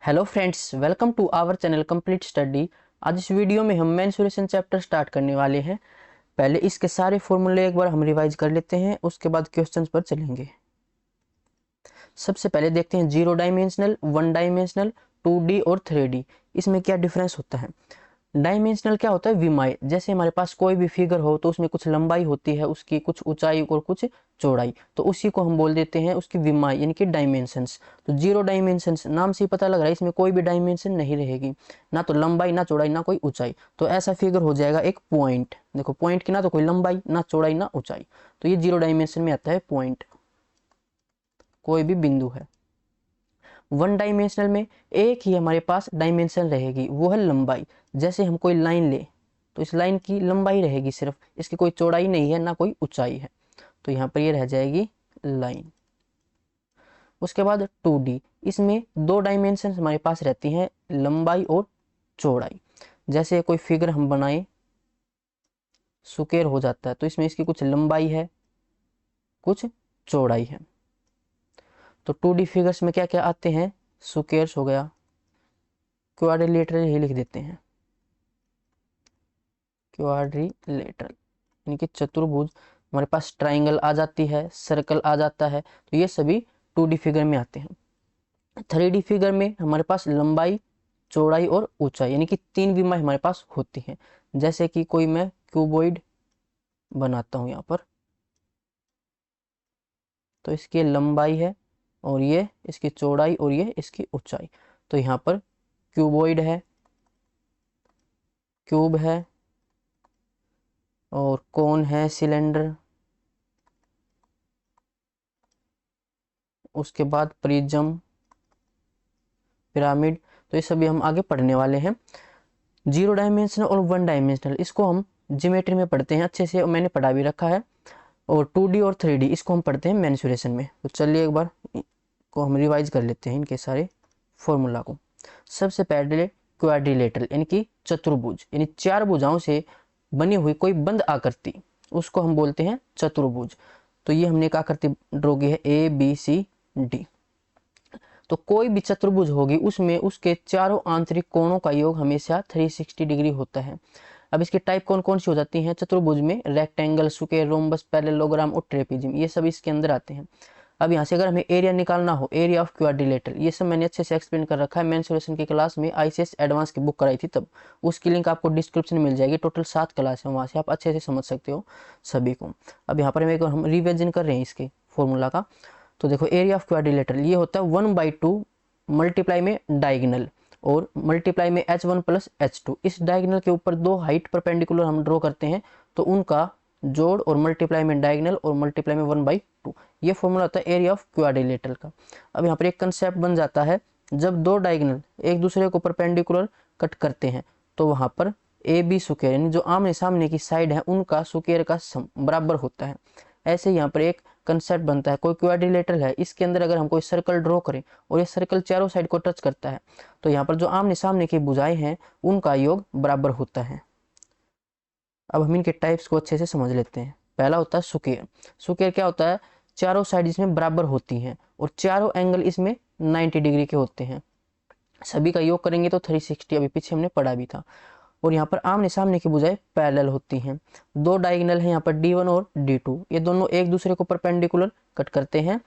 Hello friends, welcome to our channel complete study. आज इस video में हम मेंसुरेशन चैप्टर स्टार्ट करने वाले हैं। पहले इसके सारे फॉर्मूले एक बार हम रिवाइज कर लेते हैं, उसके बाद क्वेश्चंस पर चलेंगे। सबसे पहले देखते हैं zero dimensional, one dimensional, 2D और 3D। इसमें क्या डिफरेंस होता है। डायमेंशनल क्या होता है, विमाएं। जैसे हमारे पास कोई भी फिगर हो तो उसमें कुछ लंबाई होती है, उसकी कुछ ऊंचाई और कुछ चौड़ाई, तो उसी को हम बोल देते हैं उसकी विमाएं यानी कि डायमेंशंस। तो जीरो डायमेंशंस नाम से ही पता लग रहा है, इसमें कोई भी डायमेंशन नहीं रहेगी, ना तो लंबाई ना चौड़ाई ना कोई ऊंचाई। तो ऐसा फिगर हो जाएगा एक पॉइंट। देखो पॉइंट की ना तो कोई लंबाई ना चौड़ाई ना ऊंचाई, तो ये जीरो डायमेंशन में आता है पॉइंट, कोई भी बिंदु है। वन डायमेंशनल में एक ही हमारे पास डायमेंशन रहेगी, वो है लंबाई। जैसे हम कोई लाइन ले तो इस लाइन की लंबाई रहेगी सिर्फ, इसकी कोई चौड़ाई नहीं है ना कोई ऊंचाई है, तो यहाँ पर ये रह जाएगी लाइन। उसके बाद 2D, इसमें दो डायमेंशन हमारे पास रहती हैं, लंबाई और चौड़ाई। जैसे कोई फिगर हम बनाए, स्क्वायर हो जाता है, तो इसमें इसकी कुछ लंबाई है कुछ चौड़ाई है। तो 2D फिगर्स में क्या क्या आते हैं, स्क्वायर्स हो गया, क्वाड्रिलेटरल ही लिख देते हैं, क्वाड्रिलेटरल यानी कि चतुर्भुज। हमारे पास ट्राइंगल आ जाती है, सर्कल आ जाता है, तो ये सभी 2D फिगर में आते हैं। 3D फिगर में हमारे पास लंबाई चौड़ाई और ऊंचाई यानी कि तीन विमाएं हमारे पास होती हैं। जैसे कि कोई मैं क्यूबॉइड बनाता हूं यहाँ पर, तो इसकी लंबाई है और ये इसकी चौड़ाई और ये इसकी ऊंचाई। तो यहाँ पर क्यूबॉइड है, क्यूब है, और कोन है, सिलेंडर, उसके बाद प्रिज्म, पिरामिड। तो ये सभी हम आगे पढ़ने वाले हैं। जीरो डायमेंशनल और वन डायमेंशनल इसको हम ज्योमेट्री में पढ़ते हैं अच्छे से, मैंने पढ़ा भी रखा है। और 2D और 3D इसको हम पढ़ते हैं मेंसुरेशन में। तो चलिए एक बार को हम रिवाइज कर लेते हैं इनके सारे फॉर्मूला को। सबसे पहले क्वाड्रिलेटरल यानी कि चतुर्भुज, यानी चार भुजाओं से बनी हुई कोई बंद आकृति, उसको हम बोलते हैं चतुर्भुज। तो ये हमने एक आकृति ड्रॉ की है ABCD। तो कोई भी चतुर्भुज होगी उसमें उसके चारों आंतरिक कोणों का योग हमेशा 360 डिग्री होता है। अब इसकी टाइप कौन कौन सी हो जाती हैं चतुर्भुज में, रेक्टेंगल, स्क्वायर, रोम्बस, पैरेललोग्राम और ट्रेपीजियम, ये सब इसके अंदर आते हैं। अब यहाँ से अगर हमें एरिया निकालना हो, एरिया ऑफ क्वाड्रिलेटरल, ये सब मैंने अच्छे से एक्सप्लेन कर रखा है मेंसुरेशन की क्लास में, ICS एडवांस की बुक कराई थी तब, उसकी लिंक आपको डिस्क्रिप्शन में मिल जाएगी। टोटल 7 क्लास है, वहाँ से आप अच्छे से समझ सकते हो सभी को। अब यहाँ पर हम रिविजन कर रहे हैं इसके फॉर्मूला का। तो देखो एरिया ऑफ क्वाड्रिलेटरल ये होता है 1/2 मल्टीप्लाई में डायगोनल और मल्टीप्लाई में H1 प्लस H2। इस डायगोनल के ऊपर दो हाइट परपेंडिकुलर हम ड्रॉ करते हैं, तो उनका जोड़ और मल्टीप्लाई में डायगोनल और मल्टीप्लाई में 1/2, ये फॉर्मूला होता है एरिया ऑफ क्वाड्रिलेटरल का। अब यहाँ पर एक कंसेप्ट बन जाता है, जब दो डायगोनल एक दूसरे को परपेंडिकुलर कट करते हैं तो वहाँ पर AB स्क्वायर यानी जो आमने सामने की साइड है उनका स्क्वायर का सम बराबर होता है। ऐसे यहाँ पर एक कंसेप्ट बनता है, कोई क्वाड्रिलेटरल है, इसके अंदर अगर हम कोई सर्कल ड्रॉ करें और ये सर्कल चारों साइड को टच करता है, तो यहाँ पर जो आमने सामने की भुजाएं हैं उनका योग बराबर होता है। अब हम इनके टाइप्स को अच्छे से समझ लेते हैं। पहला होता है स्क्वायर। स्क्वायर क्या होता है, चारों साइड इसमें बराबर होती हैं और चारों एंगल इसमें 90 डिग्री के होते हैं। सभी का योग करेंगे तो 360, अभी पीछे हमने पढ़ा भी था। और यहाँ पर आमने सामने की भुजाएं पैरेलल होती हैं। दो डायगोनल है यहाँ पर D1 और D2, ये दोनों एक दूसरे को परपेंडिकुलर कट करते हैं।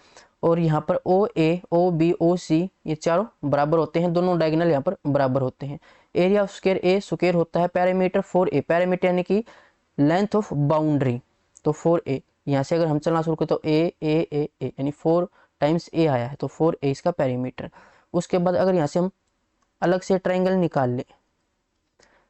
और यहाँ पर OA, OB, OC ये चारों बराबर होते हैं, दोनों डायगोनल यहाँ पर बराबर होते हैं। Area of square A square होता है पैरामीटर 4A, पैरामीटर यानी कि लेंथ ऑफ बाउंड्री, तो 4A। यहाँ से अगर हम चलना शुरू करें तो A यानी 4 टाइम्स A आया है, तो 4A इसका पैरामीटर। उसके बाद अगर यहाँ से हम अलग से ट्राइंगल निकाल लें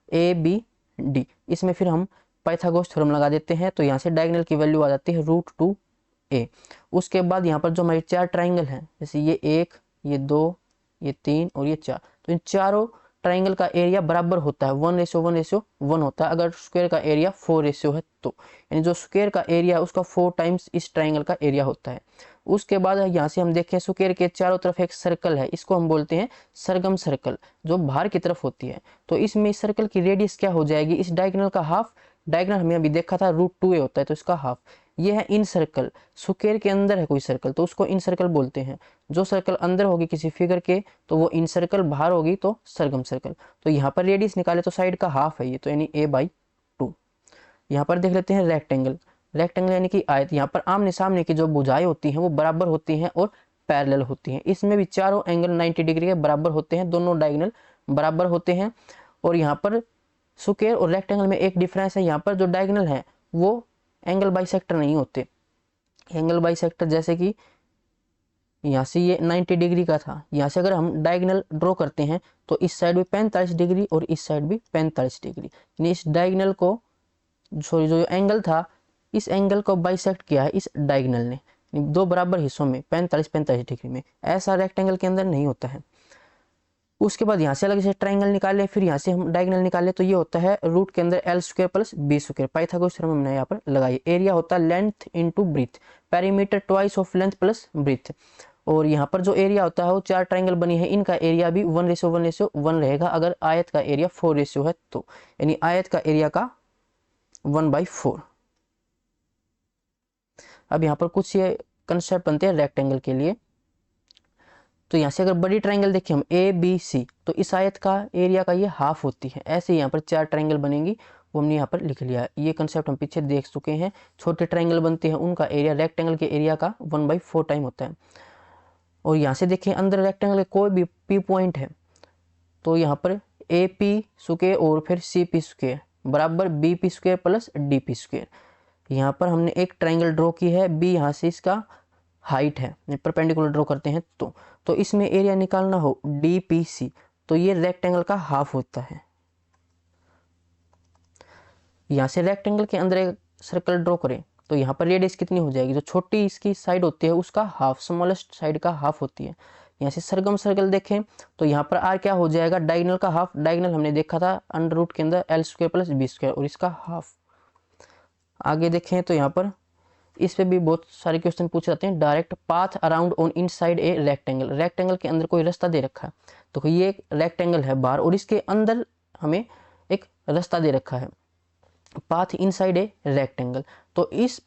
ABD, इसमें फिर हम पाइथागोरस थ्योरम लगा देते हैं, तो यहाँ से डायगोनल की वैल्यू आ जाती है √2a। उसके बाद यहाँ पर जो हमारे चार ट्राइंगल हैं, जैसे ये 1, ये 2, ये 3 और ये 4, तो इन चारों ट्राइंगल का एरिया बराबर होता है, 1:1:1 होता है। अगर स्क्वायर का एरिया 4 रेशियो है तो, यानी जो स्क्वायर का एरिया उसका 4 टाइम्स इस ट्राइंगल का एरिया होता है। उसके बाद यहाँ से हम देखें स्क्वायर के चारों तरफ एक सर्कल है, इसको हम बोलते हैं सरगम सर्कल, जो बाहर की तरफ होती है। तो इसमें सर्कल की रेडियस क्या हो जाएगी, इस डायगोनल का हाफ डायगोनल हमें अभी देखा था √2a होता है, तो इसका हाफ। ये है इन सर्कल, स्क्वायर के अंदर है कोई सर्कल तो उसको इन सर्कल बोलते हैं। जो सर्कल अंदर होगी किसी फिगर के तो वो इन सर्कल, बाहर होगी तो सरगम सर्कल। तो यहाँ पर रेडियस निकाले तो साइड का हाफ है ये, तो यानी a/2। यहाँ पर देख लेते हैं रेक्टेंगल। रेक्टेंगल यानी कि आयत। यहाँ पर आमने सामने की जो भुजाएं होती हैं वो बराबर होती हैं और पैरेलल होती हैं। इसमें भी चारों एंगल 90 डिग्री के बराबर होते हैं, दोनों डायगोनल बराबर होते हैं। और यहाँ पर स्क्वायर और रेक्टेंगल में एक डिफरेंस है, यहाँ पर जो डायगोनल है वो एंगल बाइसेक्टर नहीं होते। एंगल बाइसेक्टर जैसे कि यहाँ से ये 90 डिग्री का था, यहाँ से अगर हम डायगोनल ड्रॉ करते हैं तो इस साइड भी 45 डिग्री और इस साइड भी 45 डिग्री, यानी इस डायगोनल को, सॉरी जो एंगल था इस एंगल को बाइसेक्ट किया है इस डायगोनल ने, दो बराबर हिस्सों में 45-45 डिग्री में। ऐसा रेक्टेंगल के अंदर नहीं होता है। उसके बाद यहाँ से अलग से ट्राइंगल निकाले, फिर यहाँ से हम डायगोनल निकाले, तो ये होता है रूट के अंदर l² + b²। पाइथागोरस थ्योरम हमने यहाँ पर लगाई। एरिया होता है length into breadth, perimeter twice of length plus breadth. और यहाँ पर जो एरिया होता है वो 4 ट्राइंगल बनी है, इनका एरिया भी 1:1:1 रहेगा अगर आयत का एरिया 4 है तो, यानी आयत का एरिया का 1/4। अब यहाँ पर कुछ ये कंसेप्ट बनते हैं रेक्टेंगल के लिए। तो यहाँ से अगर बड़ी ट्राइंगल देखें हम ABC, तो इस आयत का एरिया का ये हाफ होती है। ऐसे ही यहाँ पर 4 ट्राइंगल बनेंगी, वो हमने यहाँ पर लिख लिया। ये कंसेप्ट हम पीछे देख चुके हैं। छोटे ट्राइंगल बनते हैं, उनका एरिया रेक्टेंगल के एरिया का 1/4 टाइम होता है। और यहाँ से देखें अंदर रेक्टेंगल के कोई भी P पॉइंट है तो यहाँ पर AP² और फिर CP² बराबर BP² + DP²। यहाँ पर हमने एक ट्राइंगल ड्रॉ की है, B यहाँ से इसका हाइट है, परपेंडिकुलर ड्रॉ करते हैं तो इसमें एरिया निकालना हो DPC, तो ये रेक्टेंगल का हाफ होता है। यहाँ से रेक्टेंगल के अंदर एक सर्कल ड्रॉ करें तो यहाँ पर रेडियस कितनी हो जाएगी, जो छोटी इसकी साइड होती है उसका हाफ, स्मॉलेस्ट साइड का हाफ होती है। यहाँ से सरगम सर्कल देखें तो यहाँ पर R क्या हो जाएगा, डायगोनल का हाफ। डायगोनल हमने देखा था अंडर रूट के अंदर l² + b² और इसका हाफ। आगे देखें तो यहाँ पर इस पे भी बहुत सारे क्वेश्चन पूछे जाते हैं। Direct path around on inside a rectangle, rectangle के अंदर कोई रास्ता दे रखा है, तो ये एक रेक्टेंगल है बाहर और इसके अंदर हमें एक रास्ता दे रखा है, पाथ इनसाइड ए रेक्टेंगल। तो इस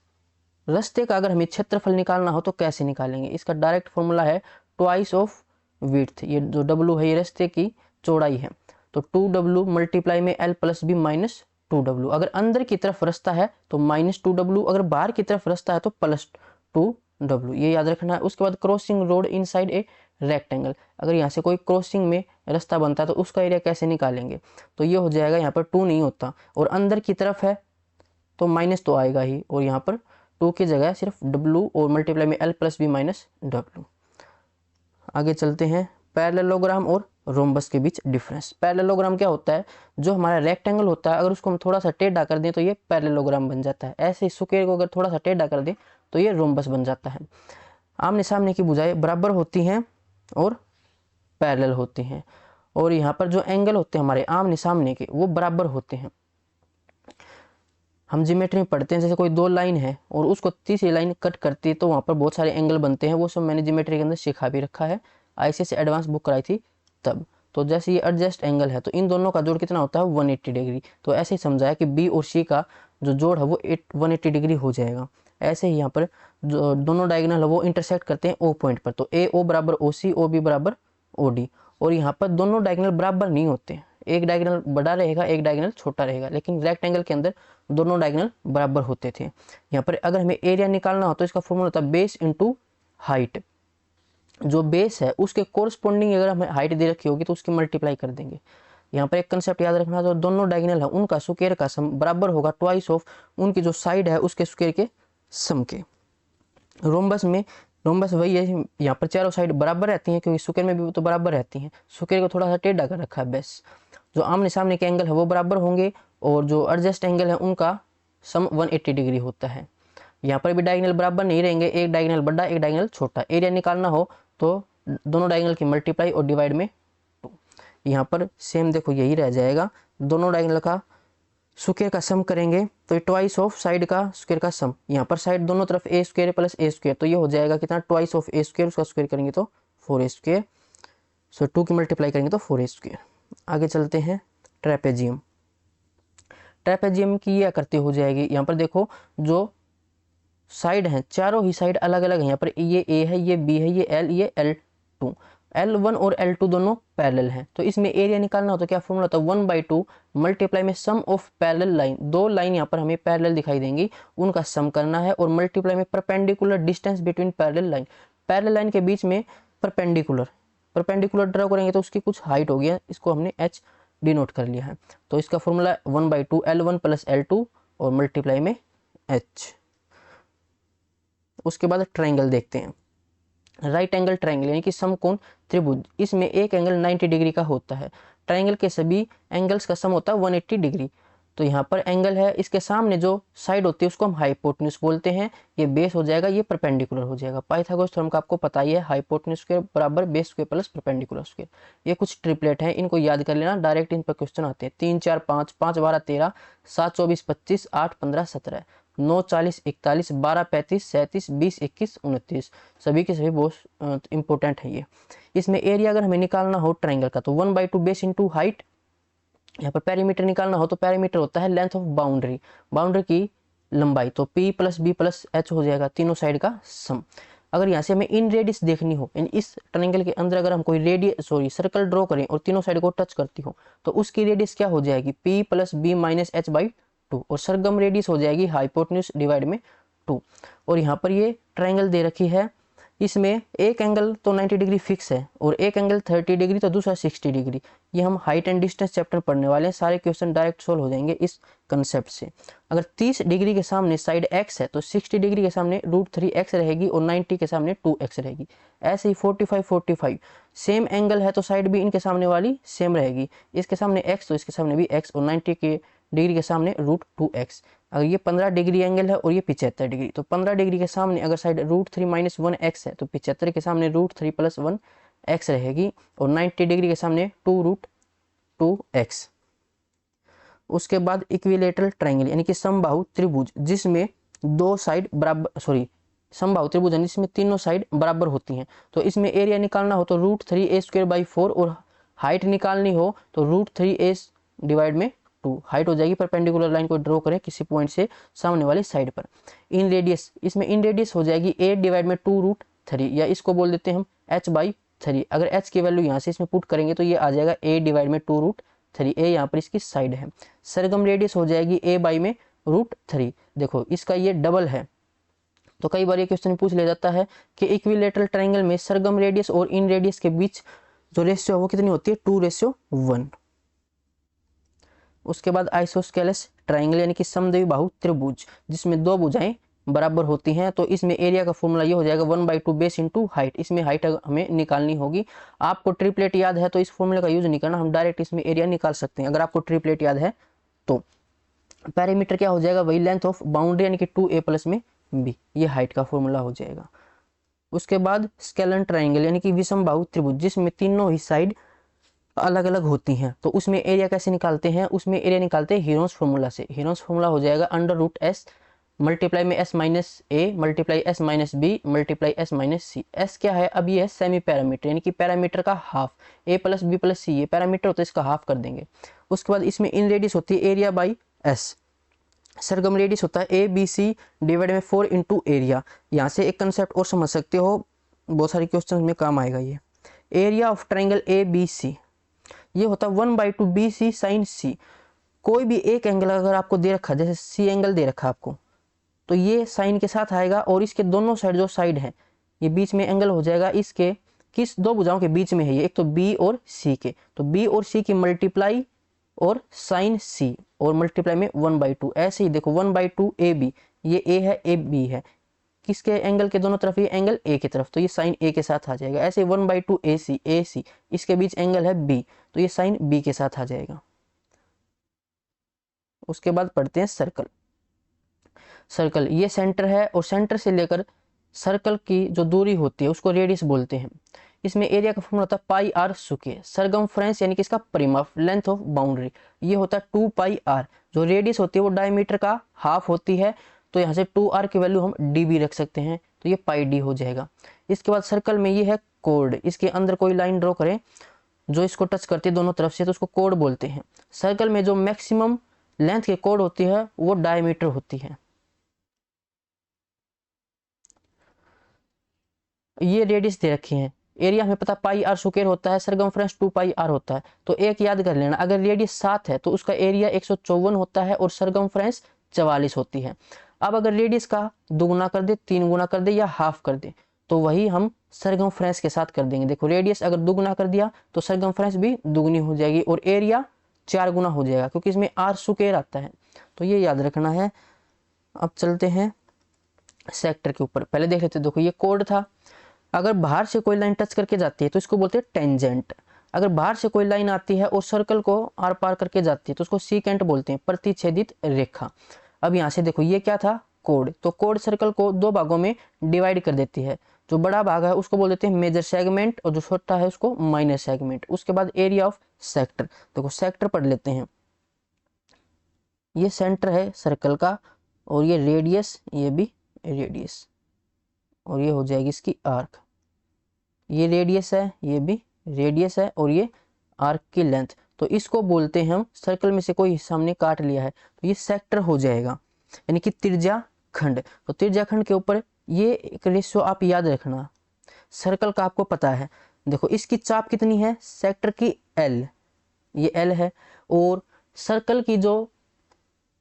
रास्ते का अगर हमें क्षेत्रफल निकालना हो तो कैसे निकालेंगे, इसका डायरेक्ट फॉर्मूला है ट्वाइस ऑफ विड्थ। ये जो W है ये रास्ते की चौड़ाई है, तो 2W मल्टीप्लाई में L + B - 2W। अगर अंदर की तरफ रास्ता है तो -2W, अगर बाहर की तरफ रास्ता है तो +2W, ये याद रखना है। उसके बाद crossing road inside a rectangle, अगर यहाँ से कोई क्रॉसिंग में रास्ता बनता है तो उसका एरिया कैसे निकालेंगे, तो ये हो जाएगा, यहाँ पर 2 नहीं होता और अंदर की तरफ है तो माइनस तो आएगा ही, और यहाँ पर 2 की जगह सिर्फ W और मल्टीप्लाई में L + B - W। आगे चलते हैं, पैरेललोग्राम और रोम्बस के बीच डिफरेंस। पैरेललोग्राम क्या होता है, जो हमारा रेक्टेंगल होता है अगर उसको हम थोड़ा सा टेढ़ा कर दें तो ये पैरेललोग्राम बन जाता है। ऐसे ही स्क्वायर को अगर थोड़ा सा टेढ़ा कर दें तो ये रोम्बस बन जाता है। आमने सामने की भुजाएं बराबर होती हैं और पैरेलल होती हैं, और यहाँ पर जो एंगल होते हैं हमारे आमने सामने के वो बराबर होते हैं। हम ज्योमेट्री में पढ़ते हैं, जैसे कोई 2 लाइन है और उसको तीसरी लाइन कट करती है तो वहाँ पर बहुत सारे एंगल बनते हैं, वो सब मैंने ज्योमेट्री के अंदर सिखा भी रखा है, ICSE एडवांस बुक कराई थी तब। तो जैसे ये एडजस्ट एंगल है तो इन दोनों का जोड़ कितना होता है 180 डिग्री। तो ऐसे ही समझाया कि B और C का जो जोड़ है वो 180 डिग्री हो जाएगा। ऐसे ही यहाँ पर जो दोनों डायगोनल है वो इंटरसेक्ट करते हैं O पॉइंट पर, तो AO बराबर OC, OB बराबर OD। और यहाँ पर दोनों डायगोनल बराबर नहीं होते, एक डायगोनल बड़ा रहेगा एक डायगोनल छोटा रहेगा, लेकिन रेक्टेंगल के अंदर दोनों डायगोनल बराबर होते थे। यहाँ पर अगर हमें एरिया निकालना हो तो इसका फॉर्मूला होता है बेस इंटू हाइट। जो बेस है उसके कोरस्पॉन्डिंग अगर हमें हाइट दे रखी होगी तो उसकी मल्टीप्लाई कर देंगे। यहाँ पर एक कंसेप्ट याद रखना, जो दोनों डायगोनल है उनका स्क्वायर का सम बराबर होगा ट्वाइस ऑफ उनकी जो साइड है उसके स्क्वायर के सम के। रोम्बस में रोम्बस वही है, यहाँ पर चारों साइड बराबर रहती हैं क्योंकि स्क्वायर में भी तो बराबर रहती हैं, स्क्वायर को थोड़ा सा टेढ़ा कर रखा है बेस। जो आमने सामने के एंगल है वो बराबर होंगे और जो एडजस्ट एंगल है उनका सम 180 डिग्री होता है। यहाँ पर भी डायगोनल बराबर नहीं रहेंगे, एक डायगोनल बड़ा एक डायगोनल छोटा। एरिया निकालना हो तो दोनों डायगोनल की मल्टीप्लाई और डिवाइड में 2। यहाँ पर सेम देखो यही रह जाएगा, दोनों डायगोनल का स्क्वायर का सम करेंगे तो ट्वाइस ऑफ साइड का स्क्वायर का सम। यहाँ पर साइड दोनों तरफ A² + A², तो ये हो जाएगा कितना ट्वाइस ऑफ A², उसका स्क्वायर करेंगे तो 4A², सो 2 की मल्टीप्लाई करेंगे तो 4A²। आगे चलते हैं ट्रेपेजियम। ट्रेपेजियम की ये आकृति हो जाएगी, यहाँ पर देखो जो साइड हैं चारों ही साइड अलग अलग हैं, यहाँ पर ये ए है, ये बी है, ये एल, ये L2, L1 और L2 दोनों पैरेलल हैं। तो इसमें एरिया निकालना हो तो क्या फॉर्मूला होता है, 1/2 मल्टीप्लाई में सम ऑफ पैरेलल लाइन, दो लाइन यहाँ पर हमें पैरेलल दिखाई देंगी, उनका सम करना है, और मल्टीप्लाई में perpendicular distance between parallel line, parallel line के बीच में परपेंडिकुलर ड्रा करेंगे तो उसकी कुछ हाइट हो गया, इसको हमने h डिनोट कर लिया है। तो इसका फॉर्मूला 1/2 L1 + L2 और मल्टीप्लाई में h। उसके बाद ट्रायंगल देखते हैं, राइट एंगल ट्रायंगल यानी कि समकोण त्रिभुज, इसमें एक एंगल 90 डिग्री का होता है, ट्रायंगल के सभी एंगल्स का सम होता है 180 डिग्री। तो यहाँ पर एंगल है, इसके सामने जो साइड होती है उसको हम हाइपोटेन्यूज बोलते हैं, ये बेस हो जाएगा, ये परपेंडिकुलर हो जाएगा। पाइथागोरस थ्योरम का आपको पता ही है, हाइपोटेन्यूज स्क्वायर बराबर base square plus perpendicular square. ये कुछ ट्रिपलेट हैं, इनको याद कर लेना, डायरेक्ट इन पर क्वेश्चन आते हैं। 3 4 5, 5 12 13, 7 24 25, 8 15 17, 9 40 41, 12 35, 37, 20 21 29, सभी के सभी बहुत इंपॉर्टेंट है ये। इसमें एरिया अगर हमें निकालना हो ट्रायंगल का तो 1/2 बेस इंटू हाइट, यहाँ पर पेरीमीटर निकालना हो तो पेरीमीटर होता है लेंथ ऑफ बाउंड्री की लंबाई, तो P + B + H हो जाएगा, तीनों साइड का सम। अगर यहाँ से हमें इन रेडियस देखनी हो, इस ट्रायंगल के अंदर अगर हम कोई सर्कल ड्रॉ करें और तीनों साइड को टच करती हो तो उसकी रेडियस क्या हो जाएगी, P + B - H/2, और सरगम रेडियस हो जाएगी हाइपोटेन्यूज डिवाइड में 2। और यहाँ पर ये ट्रायंगल दे रखी है, इसमें एक एंगल तो 90 डिग्री फिक्स है और एक एंगल 30 डिग्री तो दूसरा 60 डिग्री। ये हम हाइट एंड डिस्टेंस चैप्टर पढ़ने वाले हैं, सारे क्वेश्चन डायरेक्ट सोल्व हो जाएंगे इस कंसेप्ट से। अगर 30 डिग्री के सामने साइड x है तो 60 डिग्री के सामने √3x रहेगी और 90 के सामने 2x रहेगी। ऐसे ही 45 सेम एंगल है तो साइड भी इनके सामने वाली सेम रहेगी, इसके सामने x तो इसके सामने भी x, और 90 के डिग्री के सामने √2x। अगर ये 15 डिग्री एंगल है और ये 75 डिग्री, तो 15 डिग्री के सामने अगर साइड √3 - 1x है तो 75 के सामने √3 + 1x रहेगी, और 90 डिग्री के सामने 2√2x। उसके बाद इक्विलेटरल ट्रायंगल यानी कि समबाहु त्रिभुज, जिसमें दो साइड बराबर, समबाहु त्रिभुज यानी जिसमें तीनों साइड बराबर होती हैं। तो इसमें एरिया निकालना हो तो √3a²/4, और हाइट निकालनी हो तो √3a/2 हाइट हो जाएगी। परपेंडिकुलर लाइन को ड्रॉ करें किसी पॉइंट से सामने वाली साइड पर। इन रेडियस, इसमें इन रेडियस हो जाएगी a/2√3, या इसको बोल देते हैं हम h/3। अगर h की वैल्यू यहाँ से इसमें पुट करेंगे तो ये आ जाएगा a/2√3, a यहाँ पर इसकी साइड है। सरगम रेडियस हो जाएगी a/√3। देखो इसका ये डबल है, तो कई बार ये क्वेश्चन पूछ लिया जाता है कि इक्विलेटरल ट्रायंगल में सरगम रेडियस और इन रेडियस के बीच जो रेशियो है वो कितनी होती है, 2:1। उसके बाद आइसोस्केलस ट्रायंगल यानी कि समद्विबाहु त्रिभुज, जिसमें दो भुजाएं बराबर होती हैं। तो इसमें एरिया का फॉर्मूला ये हो जाएगा 1/2 बेस इंटू हाइट, इसमें हाइट हमें निकालनी होगी। आपको ट्रिपलेट याद है तो इस फॉर्मूले का यूज नहीं करना, हम डायरेक्ट इसमें एरिया निकाल सकते हैं अगर आपको ट्रिपलेट याद है तो। पैरामीटर क्या हो जाएगा, वही लेंथ ऑफ बाउंड्री यानी कि 2a + b, ये हाइट का फॉर्मूला हो जाएगा। उसके बाद स्केलन ट्रायंगल यानी कि विषमबाहु त्रिभुज, जिसमें तीनों ही साइड अलग अलग होती हैं। तो उसमें एरिया कैसे निकालते हैं, उसमें एरिया निकालते हैं हीरोन्स फॉर्मूला से। हीरोन्स फॉर्मूला हो जाएगा √s मल्टीप्लाई में s - a multiply s - b multiply s - c। s क्या है, अब ये है सेमी पैरामीटर यानी कि पैरामीटर का हाफ, a + b + c, ये पैरामीटर होता है, इसका हाफ कर देंगे। उसके बाद इसमें इन रेडियस होती है area by s, Sargam radius होता है ABC डिवाइड में 4 इंटू एरिया। यहाँ से एक कंसेप्ट और समझ सकते हो, बहुत सारे क्वेश्चन में काम आएगा ये। एरिया ऑफ ट्रायंगल ABC ये होता है 1/2 BC sin C। कोई भी एक एंगल अगर आपको दे रखा, जैसे C एंगल दे रखा आपको, तो ये साइन के साथ आएगा, और इसके दोनों साइड जो साइड है ये बीच में एंगल हो जाएगा, इसके किस दो भुजाओं के बीच में है ये, एक तो B और C के, तो B और C की मल्टीप्लाई और साइन C और मल्टीप्लाई में 1/2। ऐसे ही देखो 1/2 AB, ये A है, AB है, किसके एंगल के दोनों तरफ, ये एंगल A की तरफ, तो ये साइन A के साथ आ जाएगा। ऐसे 1/2 AC, इसके बीच एंगल है B, तो ये साइन B के साथ आ जाएगा। उसके बाद पढ़ते हैं सर्कल, ये सेंटर है और सेंटर से लेकर सर्कल की जो दूरी होती है उसको रेडियस बोलते हैं। इसमें एरिया का फॉर्मूला होता है πr²। सरगमफ्रेंस यानी कि इसका परिमाप, लेंथ ऑफ बाउंड्री, ये होता है 2πr। जो रेडियस होती है वो डायमीटर का हाफ होती है, तो यहाँ से 2r की वैल्यू हम db रख सकते हैं, तो ये πd हो जाएगा। इसके बाद सर्कल में ये है कोड, इसके अंदर कोई लाइन ड्रॉ करें जो इसको टच करती है दोनों तरफ से, तो उसको कोड बोलते हैं। सर्कल में जो मैक्सिमम लेंथ की कोड होती है वो डायमीटर होती है। ये रेडियस दे रखी है, एरिया हमें पता पाई आर स्क्वायर होता है, सरकमफ्रेंस 2 पाई आर होता है। तो एक याद कर लेना, अगर रेडियस 7 है तो उसका एरिया 154 होता है और सरकमफ्रेंस 44 होती है। अब अगर रेडियस का दुगुना कर दे, 3 गुना कर दे या हाफ कर दे तो वही हम सरकमफ्रेंस के साथ कर देंगे। देखो रेडियस अगर दुगुना कर दिया तो सरकमफ्रेंस भी दुगनी हो जाएगी और एरिया 4 गुना हो जाएगा क्योंकि इसमें आर स्क्वायर आता है। तो ये याद रखना है। अब चलते हैं सेक्टर के ऊपर, पहले देख लेते। देखो ये कोड था, अगर बाहर से कोई लाइन टच करके जाती है तो इसको बोलते हैं टेंजेंट। अगर बाहर से कोई लाइन आती है और सर्कल को आर पार करके जाती है तो उसको सीकेंट बोलते हैं, प्रतिच्छेदित रेखा। अब यहाँ से देखो ये क्या था, कोड। तो कोड सर्कल को 2 भागों में डिवाइड कर देती है। जो बड़ा भाग है उसको बोल देते हैं मेजर सेगमेंट और जो छोटा है उसको माइनर सेगमेंट। उसके बाद एरिया ऑफ सेक्टर, देखो सेक्टर पढ़ लेते हैं। ये सेंटर है सर्कल का और ये रेडियस, ये भी रेडियस, और ये हो जाएगी इसकी आर्क। ये रेडियस है, ये भी रेडियस है और ये आर्क की लेंथ। तो इसको बोलते हैं हम, सर्कल में से कोई हिस्सा हमने काट लिया है तो ये सेक्टर हो जाएगा, यानी कि त्रिज्या खंड। तो त्रिज्या खंड के ऊपर ये एक रेशियो आप याद रखना। सर्कल का आपको पता है, देखो इसकी चाप कितनी है सेक्टर की, एल, ये एल है। और सर्कल की जो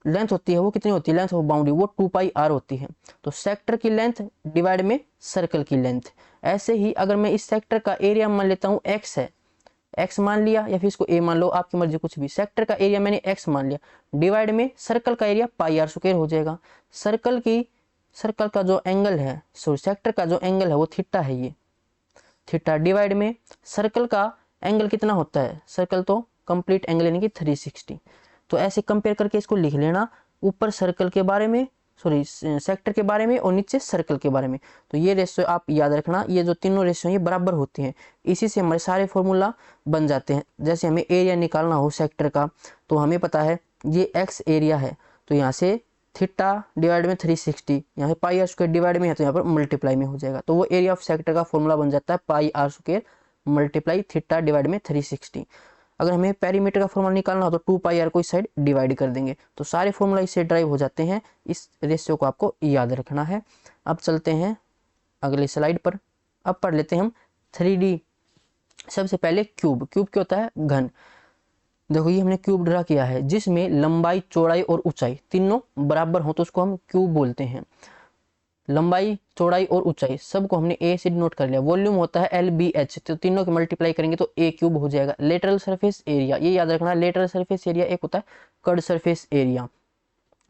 लेंथ होती है वो कितनी होती है, लेंथ ऑफ बाउंड्री, वो 2 पाई आर होती है। तो सेक्टर की लेंथ डिवाइड में सर्कल की लेंथ। ऐसे ही अगर मैं इस सेक्टर का एरिया मान लेता हूँ एक्स है, एक्स मान लिया या फिर इसको ए मान लो, आपकी मर्जी, कुछ भी। सेक्टर का एरिया मैंने एक्स मान लिया, डिवाइड में सर्कल का एरिया पाई आर स्क्वायर हो जाएगा। सर्कल का जो एंगल है, सॉरी सेक्टर का जो एंगल है वो थीटा है, ये थीटा, डिवाइड में सर्कल का एंगल कितना होता है, सर्कल तो कंप्लीट एंगल यानी कि 360। तो ऐसे कंपेयर करके इसको लिख लेना, ऊपर सर्कल के बारे में, सॉरी सेक्टर के बारे में और नीचे सर्कल के बारे में। तो ये रेशियो आप याद रखना, ये जो तीनों रेशियो ये बराबर होती हैं। इसी से हमारे सारे फॉर्मूला बन जाते हैं। जैसे हमें एरिया निकालना हो सेक्टर का तो हमें पता है ये एक्स एरिया है, तो यहाँ से थीटा डिवाइड में 360, यहाँ पे पाई आर स्क्वायर डिवाइड में है तो यहाँ पर मल्टीप्लाई में हो जाएगा। तो वो एरिया ऑफ सेक्टर का फॉर्मूला बन जाता है pi r square multiply theta divide में 360। अगर हमें पेरीमीटर का फॉर्मूला निकालना हो तो 2 पाई आर को इस साइड डिवाइड कर देंगे। तो सारे फॉर्मूला इससे ड्राइव हो जाते हैं, इस रेशियो को आपको याद रखना है। अब चलते हैं अगली स्लाइड पर। अब पढ़ लेते हैं हम 3D। सबसे पहले क्यूब। क्यूब क्या होता है, घन। देखो ये हमने क्यूब ड्रा किया है जिसमें लंबाई, चौड़ाई और ऊंचाई तीनों बराबर हो तो उसको हम क्यूब बोलते हैं। लंबाई, चौड़ाई और ऊंचाई सबको हमने ए से नोट कर लिया। वॉल्यूम होता है एल बी एच, तो तीनों की मल्टीप्लाई करेंगे तो ए क्यूब हो जाएगा। लेटरल सरफेस एरिया, ये याद रखना, लेटरल सरफेस एरिया एक होता है कर्ड सरफेस एरिया।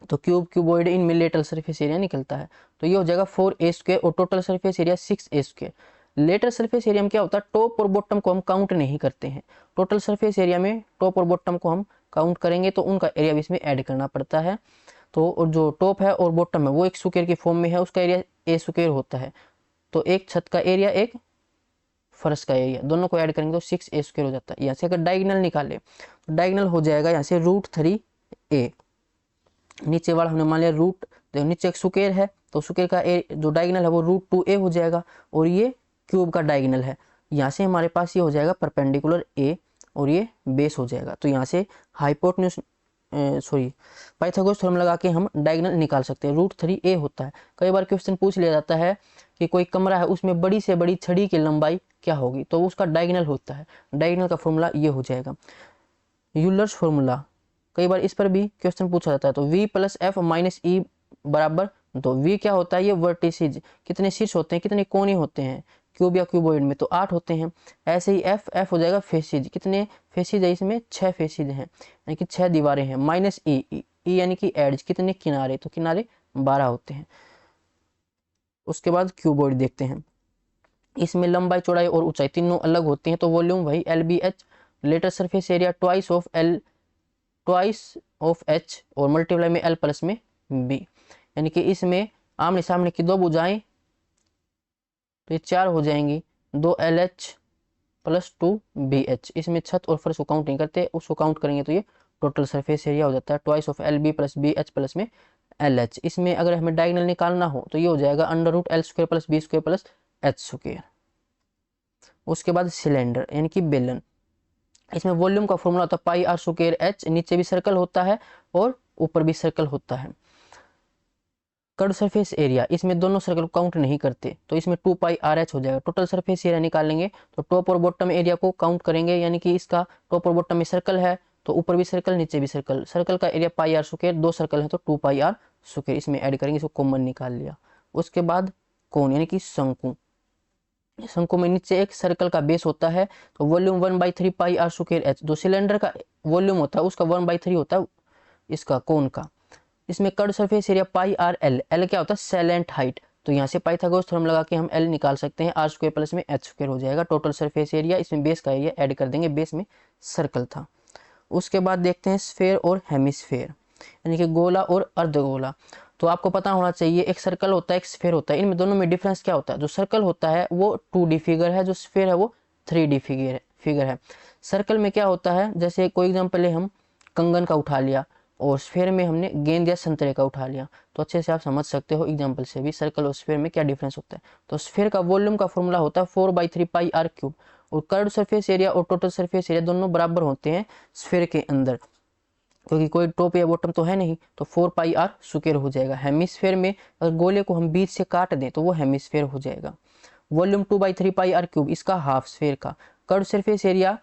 तो क्यूब, क्यूबॉइड, इनमें लेटरल सरफेस एरिया निकलता है। तो ये हो जाएगा 4a स्क्वायर और total surface area 6a square. Lateral surface area में क्या होता है, टॉप और बॉटम को हम काउंट नहीं करते हैं। टोटल सरफेस एरिया में टॉप और बॉटम को हम काउंट करेंगे तो उनका एरिया भी इसमें ऐड करना पड़ता है। तो और जो टॉप है और बॉटम है वो एक स्क्वायर की फॉर्म में है, उसका एरिया ए स्क्वायर होता है। तो एक छत का एरिया, एक फर्श का एरिया, दोनों को ऐड करेंगे तो 6a स्क्वायर हो जाता है। यहाँ से अगर डायगोनल निकाले तो डायगोनल हो जाएगा यहाँ से √3a। नीचे वाला हमने मान लिया रूट, देखो नीचे एक स्क्वायर है तो स्क्वायर का जो डायगोनल है वो √2a हो जाएगा और ये क्यूब का डायगोनल है। यहाँ से हमारे पास ये हो जाएगा परपेंडिकुलर a और ये बेस हो जाएगा। तो यहाँ से हाइपोटेन्यूज पाइथागोरस थ्योरम लगा के हम डायगोनल निकाल सकते हैं। √3a होता है। कई बार क्वेश्चन पूछ लिया जाता है कि कोई कमरा है उसमें बड़ी से बड़ी छड़ी की लंबाई क्या होगी, तो उसका डायगोनल होता है। डायगोनल का फॉर्मूला ये हो जाएगा। यूलर्स फॉर्मूला, कई बार इस पर भी क्वेश्चन पूछा जाता है। तो v + f - e बराबर, तो v क्या होता है, ये वर्टिसेज, कितने शीर्ष होते हैं, कितने कोने होते हैं क्यूब या क्यूबॉइड में, तो 8 होते हैं। ऐसे ही f हो जाएगा फेसिज, कितने फेसिज है इसमें, 6 फेसिज हैं यानी कि 6 दीवारें हैं। -e, e यानी कि एड्ज, कितने किनारे, तो किनारे 12 होते हैं। उसके बाद क्यूबॉइड देखते हैं, इसमें लंबाई, चौड़ाई और ऊंचाई तीनों अलग होती हैं। तो वॉल्यूम वही LBH, lateral surface area twice of h और मल्टीप्लाई में L प्लस में B, यानी कि इसमें आमने सामने की 2 भुजाएं तो ये 4 हो जाएंगी, 2LH + 2BH। इसमें छत और फर्श को काउंट नहीं करते, उसको काउंट करेंगे तो ये टोटल सरफेस एरिया हो जाता है twice of LB + BH plus में LH। इसमें अगर हमें डायगोनल निकालना हो तो ये हो जाएगा √L² + B² + H²। उसके बाद सिलेंडर यानी कि बेलन, इसमें वॉल्यूम का फॉर्मूला होता है पाई आर स्क्वायर H, नीचे भी सर्कल होता है और ऊपर भी सर्कल होता है। कर्व सरफेस एरिया, इसमें दोनों सर्कल काउंट नहीं करते, तो इसमें 2πRh हो जाएगा। टोटल सरफेस एरिया निकालेंगे तो टॉप और बॉटम एरिया को काउंट करेंगे, यानी कि इसका टॉप और बॉटम में सर्कल है तो ऊपर भी सर्कल नीचे भी सर्कल, सर्कल का एरिया πr², 2 सर्कल है तो 2πr², इसमें ऐड करेंगे, इसको कॉमन निकाल लिया। उसके बाद कोण यानी कि शंकु, शंकु में नीचे एक सर्कल का बेस होता है, तो वॉल्यूम 1/3 πr²h, जो सिलेंडर का वॉल्यूम होता है उसका 1/3 होता है इसका कोण का। इसमें curve surface area πrl, L क्या होता है सैलेंट हाइट, तो यहाँ से पाइथागोरस थ्योरम लगा के हम एल निकाल सकते हैं, r² प्लस में h² हो जाएगा। टोटल सरफेस एरिया, इसमें बेस का एरिया ऐड कर देंगे, बेस में सर्कल था। उसके बाद देखते हैं स्फेयर और हेमिस्फेयर, यानी कि गोला और अर्धगोला। तो आपको पता होना चाहिए, एक सर्कल होता है एक स्फेयर होता है, इनमें दोनों में डिफरेंस क्या होता है। जो सर्कल होता है वो 2D फिगर है, जो स्फेयर है वो 3D फिगर है। सर्कल में क्या होता है, जैसे कोई एग्जाम्पल है, हम कंगन का उठा लिया, और स्फेयर में हमने गेंद या संतरे का उठा लिया, तो अच्छे से आप समझ सकते हो एग्जाम्पल से भी सर्कल और स्फेयर में क्या डिफरेंस होता है। तो स्फेयर का वॉल्यूम का फॉर्मूला होता है 4/3 πr³, और कर्व सरफेस एरिया और टोटल सरफेस एरिया दोनों बराबर होते हैं स्फेयर के अंदर, क्योंकि कोई टॉप या बॉटम तो है नहीं, तो 4πr² हो जाएगा। हेमिस्फेयर में अगर गोले को हम बीच से काट दें तो वो हेमिस्फेयर हो जाएगा। वॉल्यूम 2/3 πr³, इसका हाफ स्फेयर का। Curve surface area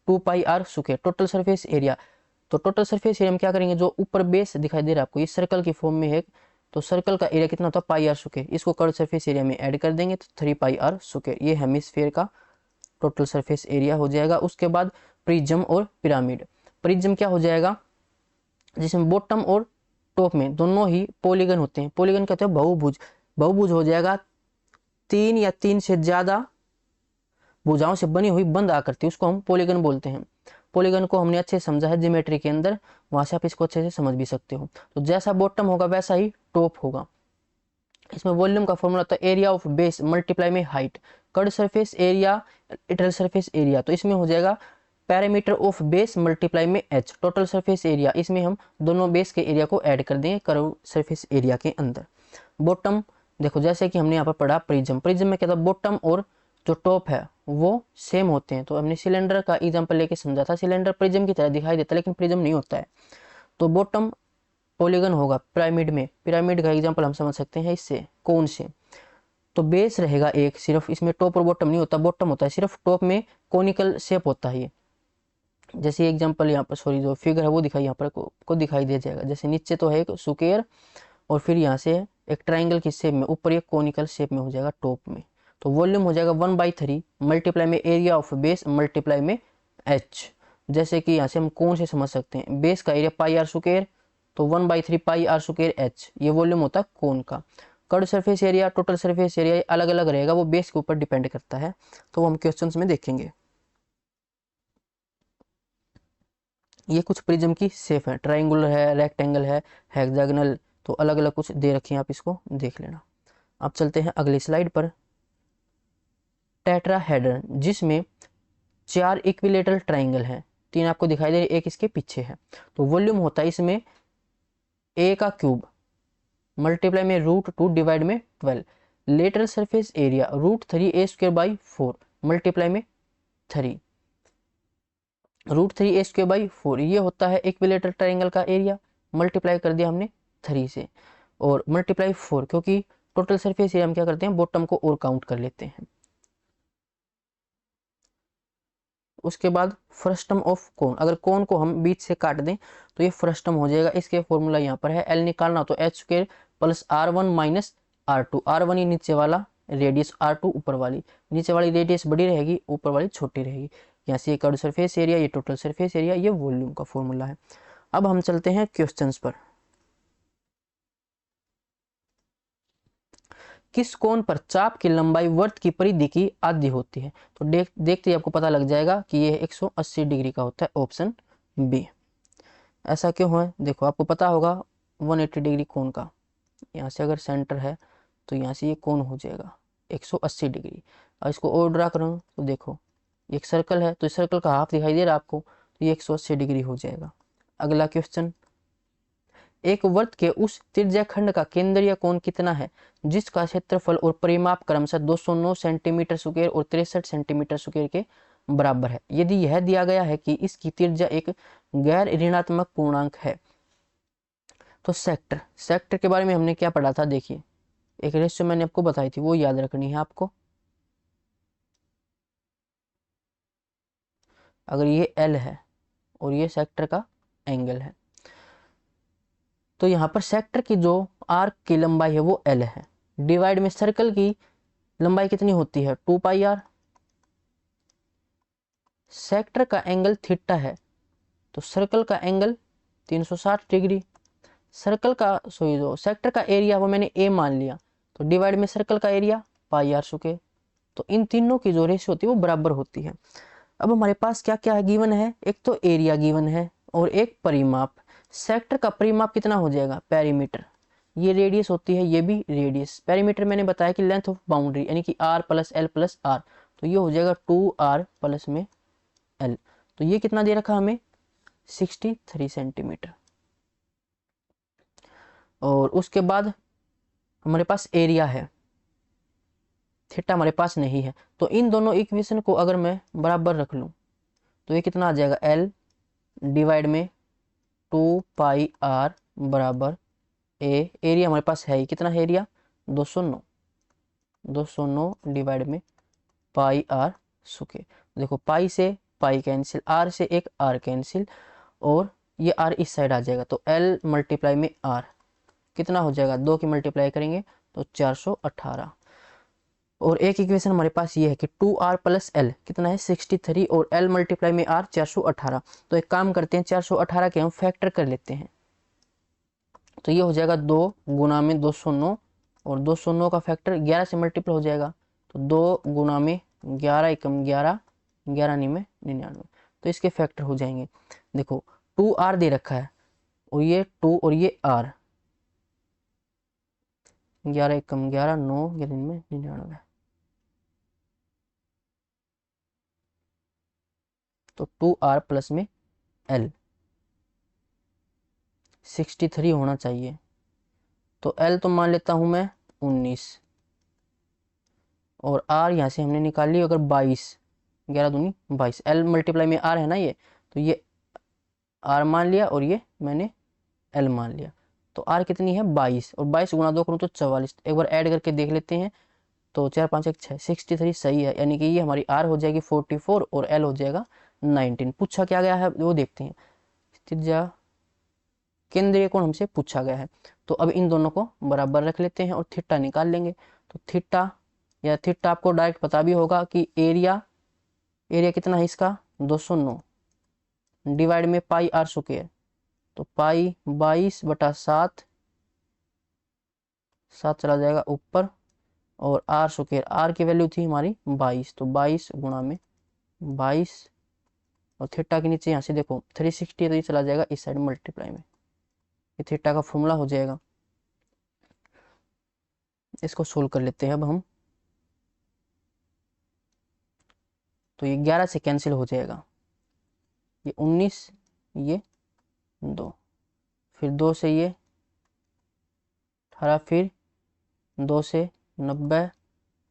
2πr², total surface area, तो टोटल सरफेस एरिया में क्या करेंगे, जो ऊपर बेस दिखाई दे रहा है आपको, ये सर्कल की फॉर्म में है, तो सर्कल का एरिया कितना होता है πr², इसको कर्व सरफेस एरिया में ऐड कर देंगे तो 3πr², ये हेमिस्फेयर का टोटल सरफेस एरिया हो जाएगा। उसके बाद प्रिज्म और पिरामिड, प्रिज्म क्या हो जाएगा, जिसमें बॉटम और टॉप में दोनों ही पॉलीगन होते हैं। पॉलीगन कहते हैं बहुभुज, बहुभुज हो जाएगा 3 या 3 से ज्यादा भुजाओं से बनी हुई बंद आकृति, उसको हम पॉलीगन बोलते हैं। पॉलीगन को हमने अच्छे से समझा है ज्योमेट्री के अंदर, वहां से आप इसको अच्छे से समझ भी सकते हो। तो जैसा बॉटम होगा वैसा ही टॉप होगा। इसमें वॉल्यूम का फॉर्मूला होता है एरिया ऑफ बेस मल्टीप्लाई में height, curve surface area lateral surface area, तो इसमें हो जाएगा पैरामीटर ऑफ बेस मल्टीप्लाई में h, टोटल सरफेस एरिया, इसमें हम दोनों बेस के एरिया को ऐड कर देंगे कर्व सरफेस एरिया के अंदर। बॉटम देखो, जैसे कि हमने यहाँ पर पढ़ा प्रिज्म, प्रिज्म में क्या था, बॉटम और जो टॉप है वो सेम होते हैं। तो हमने सिलेंडर का एग्जांपल लेके समझा था, सिलेंडर प्रिज्म की तरह दिखाई देता है लेकिन प्रिज्म नहीं होता है। तो बॉटम पॉलीगन होगा पिरामिड में, पिरामिड का एग्जांपल हम समझ सकते हैं इससे, कोन से। तो बेस रहेगा एक, सिर्फ इसमें टॉप और बॉटम नहीं होता, बॉटम होता है सिर्फ, टॉप में कोनिकल शेप होता है ये। जैसे एग्जांपल यहाँ पर, सॉरी जो फिगर है वो दिखाई यहाँ पर को दिखाई दे जाएगा। जैसे नीचे तो है एक स्क्वायर, और फिर यहाँ से एक ट्राइंगल की शेप में, ऊपर एक कोनिकल शेप में हो जाएगा टॉप में। तो वॉल्यूम हो जाएगा 1/3 मल्टीप्लाई में एरिया ऑफ बेस मल्टीप्लाई में h। जैसे कि यहाँ से हम कौन से समझ सकते हैं, बेस का एरिया πr², तो 1/3 πr²h, ये वॉल्यूम होता है कोन का। Curve surface area total surface area अलग अलग रहेगा, वो बेस के ऊपर डिपेंड करता है, तो वो हम क्वेश्चंस में देखेंगे। ये कुछ प्रिज्म की शेप है, ट्राइंगुलर है, रेक्टेंगल है, हेक्सागोनल, तो अलग अलग कुछ दे रखी है, आप इसको देख लेना। अब चलते हैं अगली स्लाइड पर। टेट्राहेड्रन, जिसमें 4 इक्विलेटरल ट्राइंगल हैं, 3 आपको दिखाई दे रही, एक इसके पीछे है। तो वॉल्यूम होता है इसमें a का क्यूब मल्टीप्लाई में √2 डिवाइड में 12, lateral surface area √3a²/4 multiply में 3, √3a²/4, ये होता है इक्विलेटरल ट्राइंगल का एरिया, मल्टीप्लाई कर दिया हमने 3 से, और मल्टीप्लाई 4, क्योंकि टोटल सरफेस एरिया हम क्या करते हैं, बॉटम को और काउंट कर लेते हैं। उसके बाद फ्रस्टम ऑफ कोन, अगर कोन को हम बीच से काट दें तो ये फ्रस्टम हो जाएगा। इसके फॉर्मूला यहाँ पर है, एल निकालना तो h² plus r1 - r2, r1 ये नीचे वाला रेडियस, r2 ऊपर वाली, नीचे वाली रेडियस बड़ी रहेगी, ऊपर वाली छोटी रहेगी। यहाँ से ये कर्व सरफेस एरिया, ये टोटल सरफेस एरिया, ये वॉल्यूम का फॉर्मूला है। अब हम चलते हैं क्वेश्चंस पर। किस कोण पर चाप की लंबाई वर्त की परिधि की आधी होती है? तो देखते ही आपको पता लग जाएगा कि ये 180 डिग्री का होता है, ऑप्शन बी। ऐसा क्यों है, देखो आपको पता होगा 180 डिग्री कोण का, यहाँ से अगर सेंटर है तो यहाँ से ये कोण हो जाएगा 180 डिग्री। और इसको और ड्रा करूँ तो देखो एक सर्कल है, तो इस सर्कल का हाफ दिखाई दे रहा है आपको, तो ये 180 डिग्री हो जाएगा। अगला क्वेश्चन, एक वृत्त के उस त्रिज्याखंड का केंद्रीय कोण कितना है जिसका क्षेत्रफल और परिमाप क्रमशः 209 सेंटीमीटर स्क्वायर और 63 सेंटीमीटर स्क्वायर के बराबर है, यदि यह दिया गया है कि इसकी त्रिज्या एक गैर ऋणात्मक पूर्णांक है। तो सेक्टर, सेक्टर के बारे में हमने क्या पढ़ा था, देखिए एक रेशियो मैंने आपको बताई थी, वो याद रखनी है आपको। अगर ये एल है और ये सेक्टर का एंगल है, तो यहाँ पर सेक्टर की जो आर्क की लंबाई है वो एल है, डिवाइड में सर्कल की लंबाई कितनी होती है 2 पाई आर। सेक्टर का एंगल थीटा है, तो सर्कल का एंगल 360 डिग्री। सर्कल का जो सेक्टर का एरिया वो मैंने ए मान लिया, तो डिवाइड में सर्कल का एरिया पाई आर स्क्वायर। तो इन तीनों की जो रेशियो होती है वो बराबर होती है। अब हमारे पास क्या क्या गिवन है, एक तो एरिया गिवन है और एक परिमाप। सेक्टर का परिमाप कितना हो जाएगा, पेरीमीटर। ये रेडियस होती है, ये भी रेडियस। पेरीमीटर मैंने बताया कि लेंथ ऑफ बाउंड्री, यानी कि R plus L plus R, तो ये हो जाएगा 2r प्लस में एल। तो ये कितना दे रखा हमें 63 सेंटीमीटर। और उसके बाद हमारे पास एरिया है, थीटा हमारे पास नहीं है, तो इन दोनों इक्वेशन को अगर मैं बराबर रख लूं तो ये कितना आ जाएगा, एल डिवाइड में 2 पाई आर बराबर ए। एरिया हमारे पास है ही, कितना है एरिया 209, 209 डिवाइड में पाई आर स्क्वायर। देखो पाई से पाई कैंसिल, आर से एक आर कैंसिल, और ये आर इस साइड आ जाएगा, तो एल मल्टीप्लाई में आर कितना हो जाएगा, 2 की मल्टीप्लाई करेंगे तो 418। और एक इक्वेशन हमारे पास ये है कि 2r प्लस एल कितना है 63, और l मल्टीप्लाई में r 418। तो एक काम करते हैं, 418 के हम फैक्टर कर लेते हैं, तो ये हो जाएगा 2 गुना में 209, और 209 का फैक्टर 11 से मल्टीप्लाई हो जाएगा, तो 2 गुना में 11 एकम 11, 11 नहीं में 99, तो इसके फैक्टर हो जाएंगे। देखो 2r दे रखा है, और ये 2 और ये r, 11 एकम 11, 9 11 में 99, तो 2r प्लस में l 63 होना चाहिए। तो l तो मान लेता हूं मैं 19, और r यहाँ से हमने निकाल ली अगर 22, 11 दूनी 22, l मल्टीप्लाई में r है ना ये, तो ये r मान लिया और ये मैंने l मान लिया। तो r कितनी है 22, और 22 गुना 2 करूँ तो 44। एक बार ऐड करके देख लेते हैं, तो 4 5 1 6, 63 सही है, यानी कि ये हमारी r हो जाएगी 44 और l हो जाएगा 19। पूछा क्या गया है वो देखते हैं। त्रिज्या केंद्रीय कोण हमसे पूछा गया है, तो अब इन दोनों को बराबर रख लेते हैं और थीटा निकाल लेंगे। तो थीटा, या थीटा आपको डायरेक्ट पता भी होगा कि एरिया, एरिया कितना है इसका 209 डिवाइड में पाई आर स्क्वायर, तो पाई 22/7, 7 चला जाएगा ऊपर, और आर स्क्वायर, आर की वैल्यू थी हमारी 22, तो 22 गुणा में 22, और थीटा के नीचे यहाँ से देखो 360 है, तो ये चला जाएगा इस साइड मल्टीप्लाई में, ये थीटा का फॉर्मूला हो जाएगा। इसको सोल्व कर लेते हैं अब हम, तो ये 11 से कैंसिल हो जाएगा, ये 19, ये 2, फिर 2 से ये 18, फिर 2 से 90,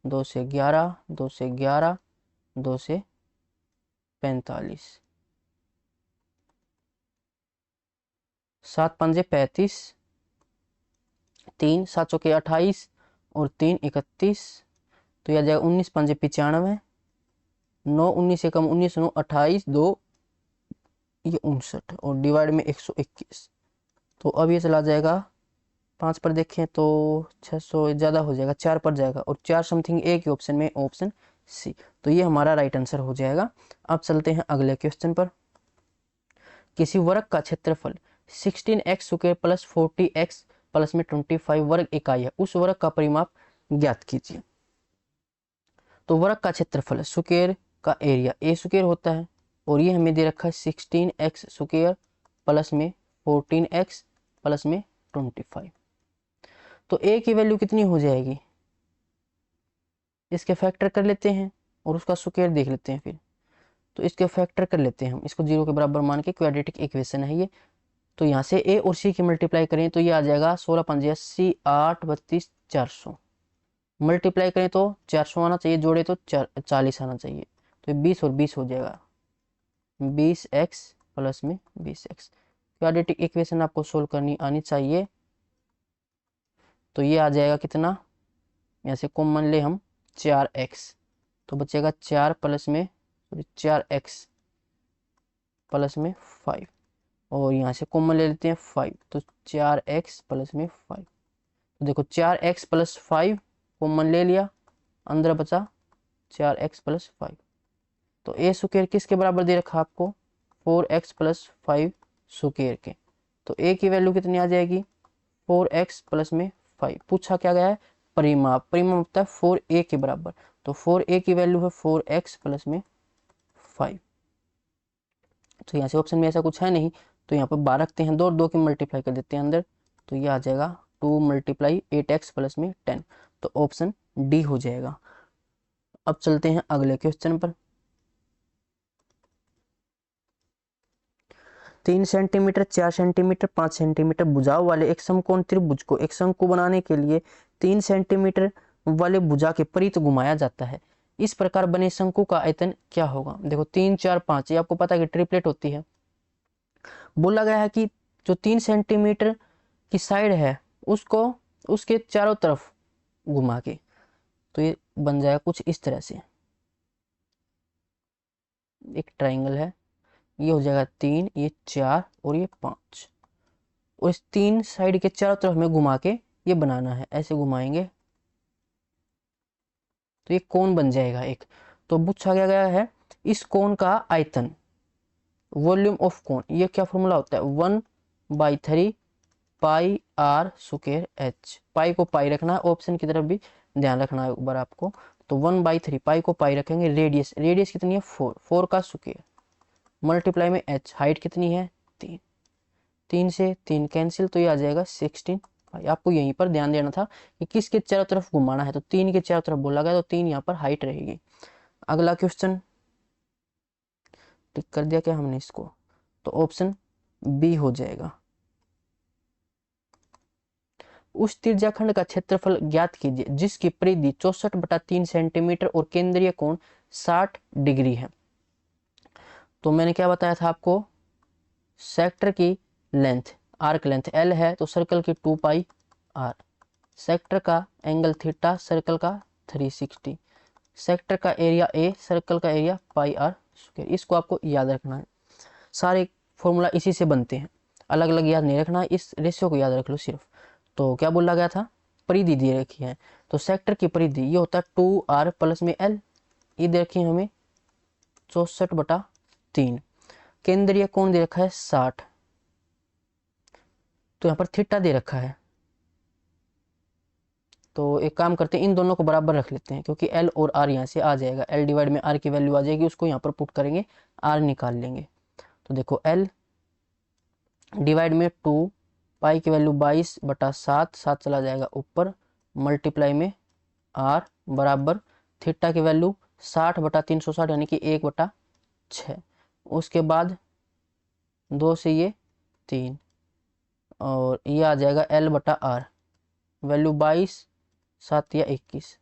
2 से 11, 2 से 11, 2 से 45, 7 पंजे 35, 3 7 चौके 28, और 3 31, तो यह जाएगा 19 पंजे 95, 9 19 एकम 19, 9 28, 2 ये 59, और डिवाइड में 121। तो अब ये चला जाएगा 5 पर देखें तो 600 ज़्यादा हो जाएगा, 4 पर जाएगा, और 4 समथिंग एक ही ऑप्शन में, ऑप्शन सी। तो ये हमारा राइट आंसर हो जाएगा। अब चलते हैं अगले क्वेश्चन पर। किसी वर्ग का क्षेत्रफल 16x square plus 40x plus में 25 वर्ग इकाई है, उस वर्ग का परिमाप ज्ञात कीजिए। तो वर्ग का क्षेत्रफल स्क्वायर का एरिया ए स्क्वायर होता है, और ये हमें दे रखा है 16x स्क्वायर प्लस में 14x प्लस में 25। तो ए की वैल्यू कितनी हो जाएगी, इसके फैक्टर कर लेते हैं और उसका स्क्वायर देख लेते हैं फिर। तो इसके फैक्टर कर लेते हैं हम, इसको 0 के बराबर मान के, क्वाड्रेटिक इक्वेशन है ये। तो यहाँ से ए और सी की मल्टीप्लाई करें तो ये आ जाएगा 16 पंजे 80, 8 32 400, मल्टीप्लाई करें तो 400 आना चाहिए, जोड़े तो 40 आना चाहिए, तो 20 और 20 हो जाएगा 20x प्लस में 20x, क्वाड्रेटिक इक्वेशन आपको सोल्व करनी आनी चाहिए। तो ये आ जाएगा कितना, यहाँ से कॉमन ले हम 4x, तो बचेगा 4 प्लस में 4x प्लस में 5, और यहाँ से कॉमन ले लेते हैं 5, तो 4x प्लस में 5। तो देखो 4x प्लस 5 कॉमन ले लिया, अंदर बचा 4x प्लस 5। तो ए स्क्वायर किसके बराबर दे रखा आपको, 4x प्लस 5 स्क्वायर के। तो ए की वैल्यू कितनी आ जाएगी, 4x प्लस में 5। पूछा क्या गया है, परिमाप, परिमाप होता है 4a के बराबर। तो 4a की वैल्यू है 4x प्लस में 5। तो यहाँ से ऑप्शन में ऐसा कुछ है नहीं, तो यहाँ पर 12 रखते हैं, 2 की मल्टीप्लाई कर देते हैं अंदर, तो ये आ जाएगा 2 मल्टीप्लाई 8x प्लस में 10। तो ऑप्शन डी हो जाएगा। अब चलते हैं अगले क्वेश्चन पर। 3 सेंटीमीटर, 4 सेंटीमीटर, 5 सेंटीमीटर भुजाओं वाले एक समकोण त्रिभुज को एक शंकु बनाने के लिए 3 सेंटीमीटर वाले भुजा के परित घुमाया जाता है। इस प्रकार बने शंकु का आयतन क्या होगा। देखो 3, 4, 5, ये आपको पता है कि ट्रिपलेट होती है। बोला गया है कि जो 3 सेंटीमीटर की साइड है उसको उसके चारों तरफ घुमा के, तो ये बन जाएगा कुछ इस तरह से, एक ट्राइंगल है, ये हो जाएगा 3, ये 4 और ये 5, और इस 3 साइड के चारों तरफ में घुमा के ये बनाना है। ऐसे घुमाएंगे तो ये कोण बन जाएगा एक। तो पूछा गया है इस कोण का आयतन, वॉल्यूम ऑफ कोण, ये क्या फॉर्मूला होता है, 1/3 पाई आर स्क्वायर एच। पाई को पाई रखना है, ऑप्शन की तरफ भी ध्यान रखना है एक बार आपको। तो 1/3 पाई को पाई रखेंगे, रेडियस, रेडियस कितनी है 4, 4 का स्क्वायर मल्टीप्लाई में h, हाइट कितनी है 3, 3 से 3 कैंसिल, तो ये आ जाएगा 16 पाई। आपको यहीं पर ध्यान देना था कि किसके चारों तरफ घुमाना है, तो 3 के चारों तरफ बोला गया, तो 3 यहाँ पर हाइट रहेगी। अगला क्वेश्चन टिक कर दिया क्या हमने इसको, तो ऑप्शन बी हो जाएगा। उस त्रिज्याखंड का क्षेत्रफल ज्ञात कीजिए जिसकी परिधि 64/3 सेंटीमीटर और केंद्रीय कोण 60 डिग्री है। तो मैंने क्या बताया था आपको, सेक्टर की लेंथ, आर्क लेंथ l है, तो सर्कल की 2 पाई r, सेक्टर का एंगल थीटा, सर्कल का 360, सेक्टर का एरिया a, सर्कल का एरिया पाई r स्क्वायर। इसको आपको याद रखना है, सारे फॉर्मूला इसी से बनते हैं, अलग अलग याद नहीं रखना है, इस रेशियो को याद रख लो सिर्फ। तो क्या बोला गया था, परिधि दे रखी है, तो सेक्टर की परिधि ये होता है 2r प्लस में l, ये दे रखी है हमें 64/3। केंद्रीय कोण दे रखा है 60, तो यहाँ पर थीटा दे रखा है। तो एक काम करते हैं, इन दोनों को बराबर रख लेते हैं, क्योंकि l और r यहाँ से आ जाएगा, l डिवाइड में r की वैल्यू आ जाएगी, उसको यहाँ पर पुट करेंगे, r निकाल लेंगे। तो देखो l डिवाइड में 2, पाई की वैल्यू 22/7, 7 चला जाएगा ऊपर, मल्टीप्लाई में r बराबर थीटा की वैल्यू 60/360 यानी कि 1/6, उसके बाद 2 से ये 3, और ये आ जाएगा l/r, वैल्यू 22, 7 या 21,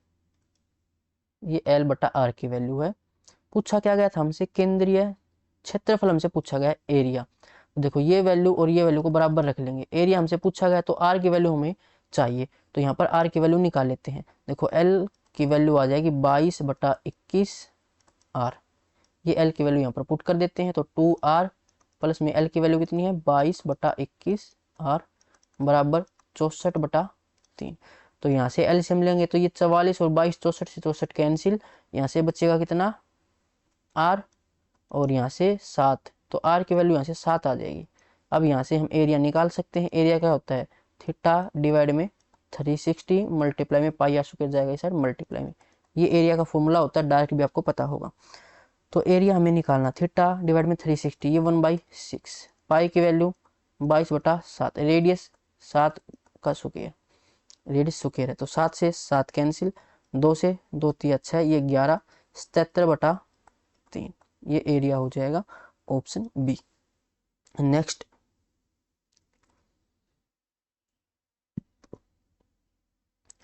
ये l/r की वैल्यू है। पूछा क्या गया था हमसे, केंद्रीय क्षेत्रफल हमसे पूछा गया एरिया। देखो ये वैल्यू और ये वैल्यू को बराबर रख लेंगे, एरिया हमसे पूछा गया, तो r की वैल्यू हमें चाहिए, तो यहाँ पर r की वैल्यू निकाल लेते हैं। देखो l की वैल्यू आ जाएगी 22/21 r, ये l की वैल्यू यहाँ पर पुट कर देते हैं, तो 2r प्लस में l की वैल्यू कितनी है 22/21 r बराबर 64/3। तो यहाँ से एलसीएम लेंगे, तो ये 44 और 22, 64 से 64 कैंसिल, यहाँ से बचेगा कितना r, और यहाँ से 7, तो r की वैल्यू यहाँ से 7 आ जाएगी। अब यहाँ से हम एरिया निकाल सकते हैं, एरिया क्या होता है थीटा डिवाइड में 360 मल्टीप्लाई में पाई आर स्क्वायर जाएगा इस साइड मल्टीप्लाई में, ये एरिया का फॉर्मूला होता है, डायरेक्ट भी आपको पता होगा। तो एरिया हमें निकालना, थीटा डिवाइड में 360, ये 1/6, पाई की वैल्यू 22/7, रेडियस 7 का स्क्वायर, रेडियस स्क्वायर है, तो 7 से 7 कैंसिल, 2 से 2 3 6, ये 11, 77/3, ये एरिया हो जाएगा option B. Next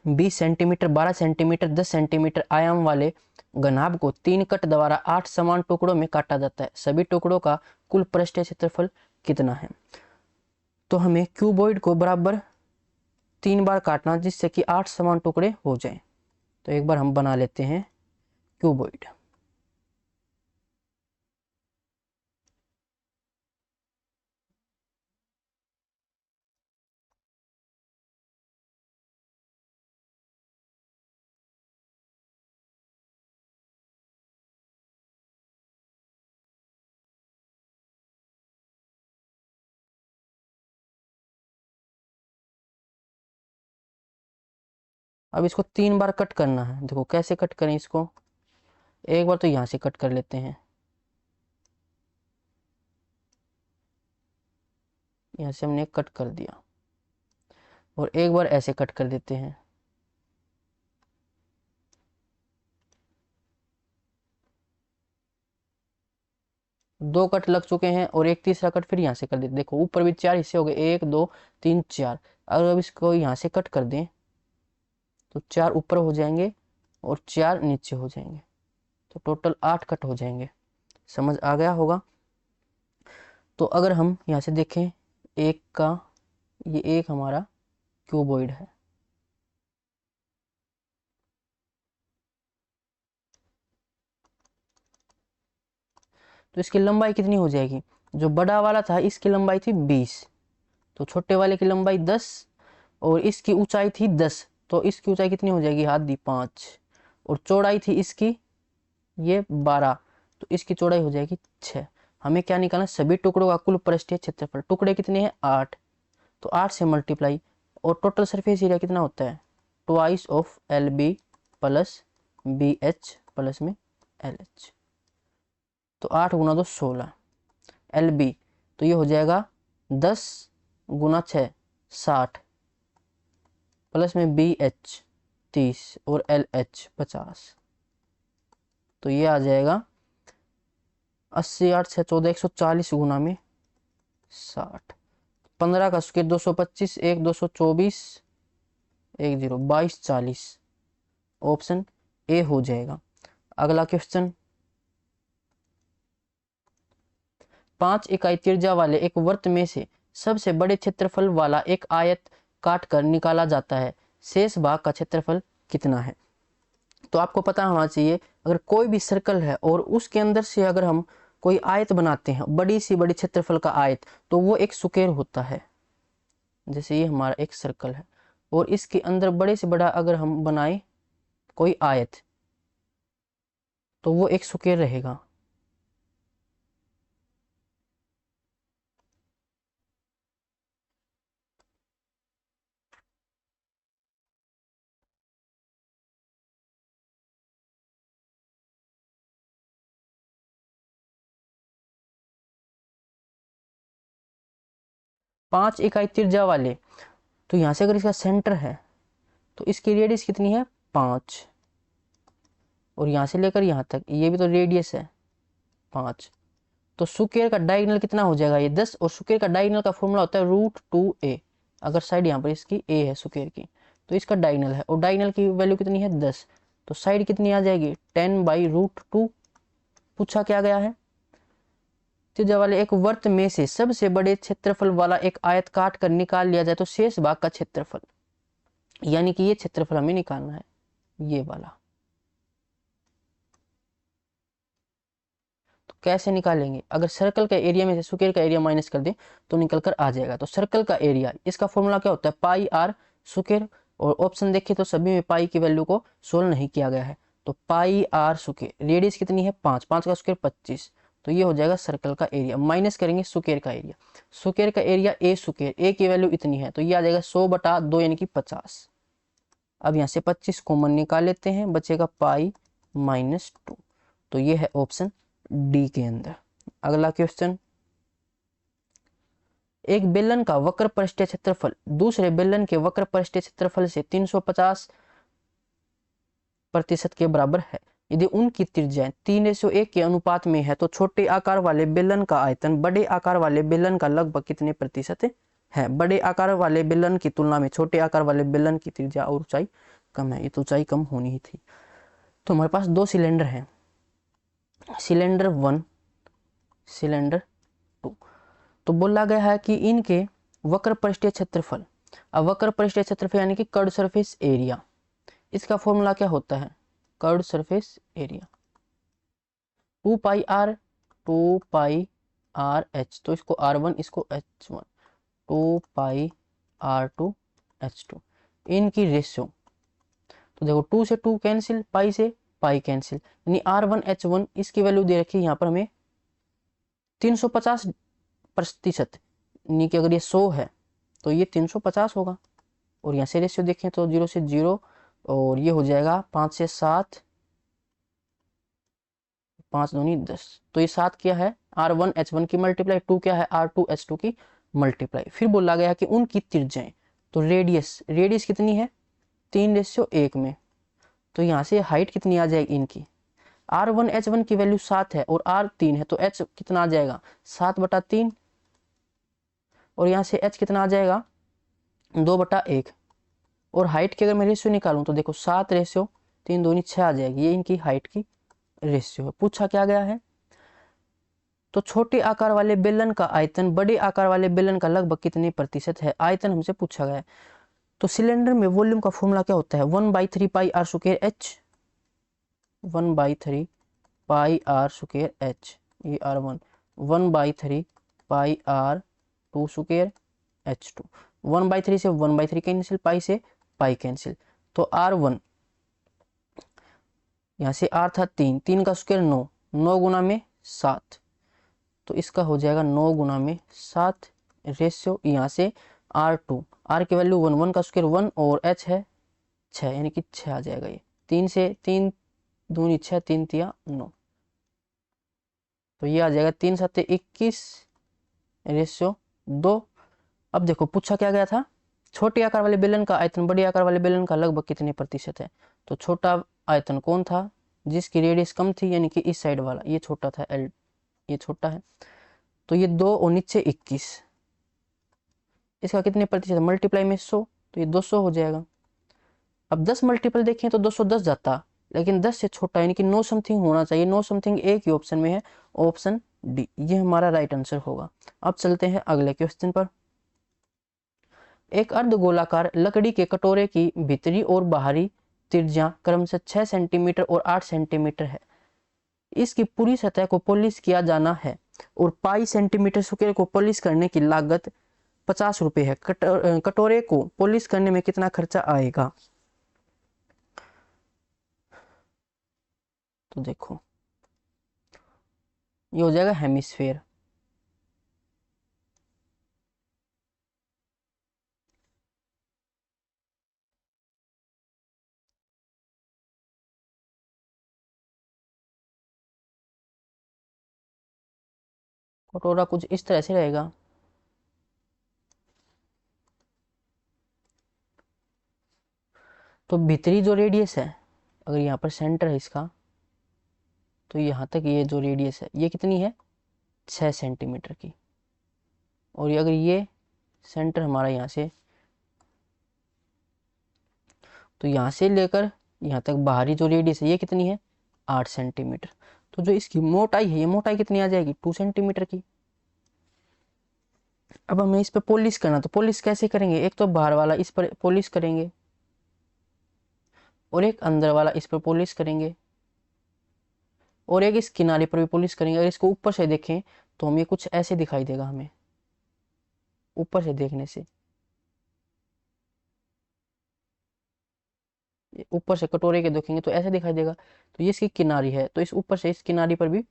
20 centimetre, 12 centimetre, 10 centimetre आयाम वाले घनाभ को 3 कट द्वारा 8 समान टुकड़ों में काटा जाता है। सभी टुकड़ों का कुल पृष्ठीय क्षेत्रफल कितना है। तो हमें क्यूबॉइड को बराबर 3 बार काटना, जिससे कि 8 समान टुकड़े हो जाएं। तो एक बार हम बना लेते हैं क्यूबॉइड। अब इसको 3 बार कट करना है। देखो कैसे कट करें इसको। एक बार तो यहाँ से कट कर लेते हैं, यहाँ से हमने कट कर दिया, और एक बार ऐसे कट कर देते हैं। दो कट लग चुके हैं और एक तीसरा कट फिर यहाँ से कर देते। देखो ऊपर भी 4 हिस्से हो गए, 1 2 3 4। अगर अब इसको यहाँ से कट कर दें तो 4 ऊपर हो जाएंगे और 4 नीचे हो जाएंगे, तो टोटल 8 कट हो जाएंगे। समझ आ गया होगा। तो अगर हम यहाँ से देखें, एक का ये एक हमारा क्यूबॉइड है। तो इसकी लंबाई कितनी हो जाएगी। जो बड़ा वाला था इसकी लंबाई थी 20, तो छोटे वाले की लंबाई 10, और इसकी ऊंचाई थी 10, तो इसकी ऊंचाई कितनी हो जाएगी, हाथ दी 5, और चौड़ाई थी इसकी ये 12, तो इसकी चौड़ाई हो जाएगी 6। हमें क्या निकालना, सभी टुकड़ों का कुल पृष्ठीय क्षेत्रफल। टुकड़े कितने हैं 8, तो 8 से मल्टीप्लाई, और टोटल सरफेस एरिया कितना होता है, twice of L B plus B H plus में एल एच। तो 8 गुना 2 16 एल बी, तो ये हो जाएगा 10 गुना 6 60 प्लस में बी एच 30 और एल एच 50। तो ये आ जाएगा 80 8 6 14 140 गुना में 60। 15 का स्क्वायर 225, 1 224, 1 0 22 40। ऑप्शन ए हो जाएगा। अगला क्वेश्चन, 5 इकाई त्रिज्या वाले एक वृत्त में से सबसे बड़े क्षेत्रफल वाला एक आयत काट कर निकाला जाता है, शेष भाग का क्षेत्रफल कितना है। तो आपको पता होना चाहिए, अगर कोई भी सर्कल है और उसके अंदर से अगर हम कोई आयत बनाते हैं, बड़ी सी बड़ी क्षेत्रफल का आयत, तो वो एक स्क्वायर होता है। जैसे ये हमारा एक सर्कल है और इसके अंदर बड़े से बड़ा अगर हम बनाए कोई आयत, तो वो एक स्क्वायर रहेगा। पांच इकाई त्रिज्या वाले, तो यहां से अगर इसका सेंटर है तो इसकी रेडियस कितनी है 5, और यहां से लेकर यहां तक ये भी तो रेडियस है 5। तो स्क्वायर का डायगोनल कितना हो जाएगा, ये 10, और स्क्वायर का डायगोनल का फॉर्मूला होता है √2a। अगर साइड यहाँ पर इसकी a है स्क्वायर की, तो इसका डायगोनल है, और डायगोनल की वैल्यू कितनी है 10, तो साइड कितनी आ जाएगी 10/√2। पूछा क्या गया है, त्रिज्या वाले एक वृत्त में से सबसे बड़े क्षेत्रफल वाला एक आयत काट कर निकाल लिया जाए तो शेष भाग का क्षेत्रफल, यानी कि ये क्षेत्रफल हमें निकालना है, ये वाला। तो कैसे निकालेंगे, अगर सर्कल का एरिया में से स्क्वायर का एरिया माइनस कर दें तो निकल कर आ जाएगा। तो सर्कल का एरिया, इसका फॉर्मूला क्या होता है पाई आर स्क्वायर, और ऑप्शन देखें तो सभी में पाई की वैल्यू को सोल्व नहीं किया गया है। तो पाई आर स्क्वायर, रेडियस कितनी है 5, 5 का स्क्वायर 25, तो ये हो जाएगा सर्कल का एरिया। माइनस करेंगे स्क्वायर का एरिया, स्क्वायर का एरिया ए स्क्वायर, ए की वैल्यू इतनी है, तो ये आ जाएगा 100/2 यानी कि 50। अब यहाँ से 25 कॉमन निकाल लेते हैं, बचेगा पाई -2। तो ये है ऑप्शन डी के अंदर। अगला क्वेश्चन, एक बेलन का वक्र पृष्ठीय क्षेत्रफल दूसरे बेलन के वक्र पृष्ठीय क्षेत्रफल से 350% के बराबर है। यदि उनकी त्रिज्याएं 3:1 के अनुपात में है तो छोटे आकार वाले बेलन का आयतन बड़े आकार वाले बेलन का लगभग कितने प्रतिशत है। बड़े आकार वाले बेलन की तुलना में छोटे आकार वाले बेलन की त्रिज्या और ऊंचाई कम है, ये तो ऊंचाई कम होनी ही थी। तो हमारे पास 2 सिलेंडर हैं, सिलेंडर 1 सिलेंडर 2। तो बोला गया है कि इनके वक्र पृष्ठीय क्षेत्रफल। अब वक्र पृष्ठीय क्षेत्रफल यानी कि कर्व सरफेस एरिया, इसका फॉर्मूला क्या होता है, curve surface area 2 pi R, 2 pi R H, तो इसको R1 इसको H1, 2 पाई R2 H2, इनकी रेशियो। तो देखो 2 से 2 कैंसिल, पाई से पाई कैंसिल, यानी R1 H1 इसकी वैल्यू दे रखी है यहाँ पर हमें 350%, यानी कि अगर ये 100 है तो ये 350 होगा। और यहाँ से रेशियो देखें तो 0 से 0, और ये हो जाएगा 5 से 7, 5 दूनी 10, तो ये 7 क्या है R1 H1 की मल्टीप्लाई, 2 क्या है R2 H2 की मल्टीप्लाई। फिर बोला गया कि उनकी त्रिज्याएं, तो रेडियस कितनी है 3:1 में, तो यहाँ से हाइट कितनी आ जाएगी इनकी, R1 H1 की वैल्यू 7 है और R 3 है, तो H कितना आ जाएगा 7/3, और यहाँ से H कितना आ जाएगा 2/1, और हाइट की अगर मैं रेशियो निकालूं तो देखो 7:3 दूनी 6 आ जाएगी, ये इनकी हाइट की रेशियो है। पूछा क्या गया है, तो छोटे आकार वाले बेलन का आयतन बड़े आकार वाले बेलन का लगभग कितने प्रतिशत है, आयतन हमसे पूछा गया है। तो सिलेंडर में वॉल्यूम का फॉर्मूला क्या होता है, 1/3 pi r square h, 1/3 pi r square h, ये R1, 1/3 पाई R2 स्क्वायर H2, 1/3 से 1/3 कैंसिल, पाई से पाई कैंसिल, तो R1 यहाँ से R था 3, 3 का स्क्वायर 9, 9 गुना में 7, तो इसका हो जाएगा 9 गुना में 7, रेशियो यहाँ से R2, R की वैल्यू 1, 1 का स्क्वायर 1, और H है 6, यानी कि 6 आ जाएगा ये, 3 से 3 दूनी 6, 3 तिया 9, तो ये आ जाएगा 3 7 21 रेशियो 2। अब देखो पूछा क्या गया था, छोटे आकार वाले बेलन का आयतन बड़े आकार वाले बेलन का लगभग कितने प्रतिशत है। तो छोटा आयतन कौन था, जिसकी रेडियस कम थी, यानी कि इस साइड वाला, ये छोटा था L, ये छोटा है, तो ये 2 और नीचे 21, इसका कितने प्रतिशत, मल्टीप्लाई में 100, तो ये 200 हो जाएगा। अब 10 मल्टीपल देखें तो 210 जाता, लेकिन 10 से छोटा यानी कि नो समथिंग होना चाहिए, नो समथिंग एक ही ऑप्शन में है, ऑप्शन डी, ये हमारा राइट आंसर होगा। अब चलते हैं अगले क्वेश्चन पर। एक अर्धगोलाकार लकड़ी के कटोरे की भीतरी और बाहरी त्रिज्या क्रमशः 6 सेंटीमीटर और 8 सेंटीमीटर है, इसकी पूरी सतह को पॉलिश किया जाना है और पाई सेंटीमीटर स्क्वायर को पॉलिश करने की लागत 50 रुपए है, कटोरे को पॉलिश करने में कितना खर्चा आएगा। तो देखो ये हो जाएगा हेमिस्फेयर, कटोरा कुछ इस तरह से रहेगा, तो भीतरी जो रेडियस है, अगर यहाँ पर सेंटर है इसका, तो यहाँ तक ये जो रेडियस है ये कितनी है 6 सेंटीमीटर की, और ये अगर ये सेंटर हमारा यहाँ से, तो यहाँ से लेकर यहाँ तक बाहरी जो रेडियस है ये कितनी है 8 सेंटीमीटर, तो जो इसकी मोटाई है ये मोटाई कितनी आ जाएगी 2 सेंटीमीटर की। अब हमें इस पर पॉलिश करना, तो पॉलिश कैसे करेंगे, एक तो बाहर वाला इस पर पॉलिश करेंगे और एक अंदर वाला इस पर पॉलिश करेंगे और एक इस किनारे पर भी पॉलिश करेंगे। अगर इसको ऊपर से देखें तो हमें कुछ ऐसे दिखाई देगा, हमें ऊपर से देखने से, ऊपर से कटोरे के देखेंगे तो ऐसे दिखाई देगा, तो ये इसकी किनारी है, तो इस ऊपर से इस किनारी पर भी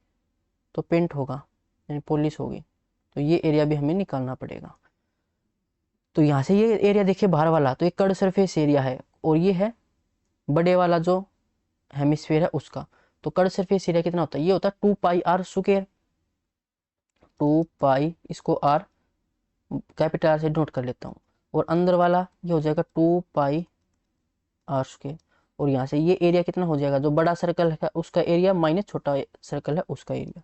तो पेंट होगा यानी पॉलिश होगी, तो ये एरिया भी हमें निकालना पड़ेगा। तो यहाँ से ये एरिया देखिए बाहर वाला, तो ये कर्ड सरफेस एरिया है, और ये है बड़े वाला जो हेमिस्फीयर है उसका, तो कर्ड सरफेस एरिया कितना होता है, ये होता है 2 पाई आर स्क्वायर, 2 पाई, इसको आर कैपिटल आर से नोट कर लेता हूँ, और अंदर वाला ये हो जाएगा 2 पाई आर स्क्वायर, और यहाँ से ये एरिया कितना हो जाएगा, जो बड़ा सर्कल है उसका एरिया माइनस छोटा सर्कल है उसका एरिया,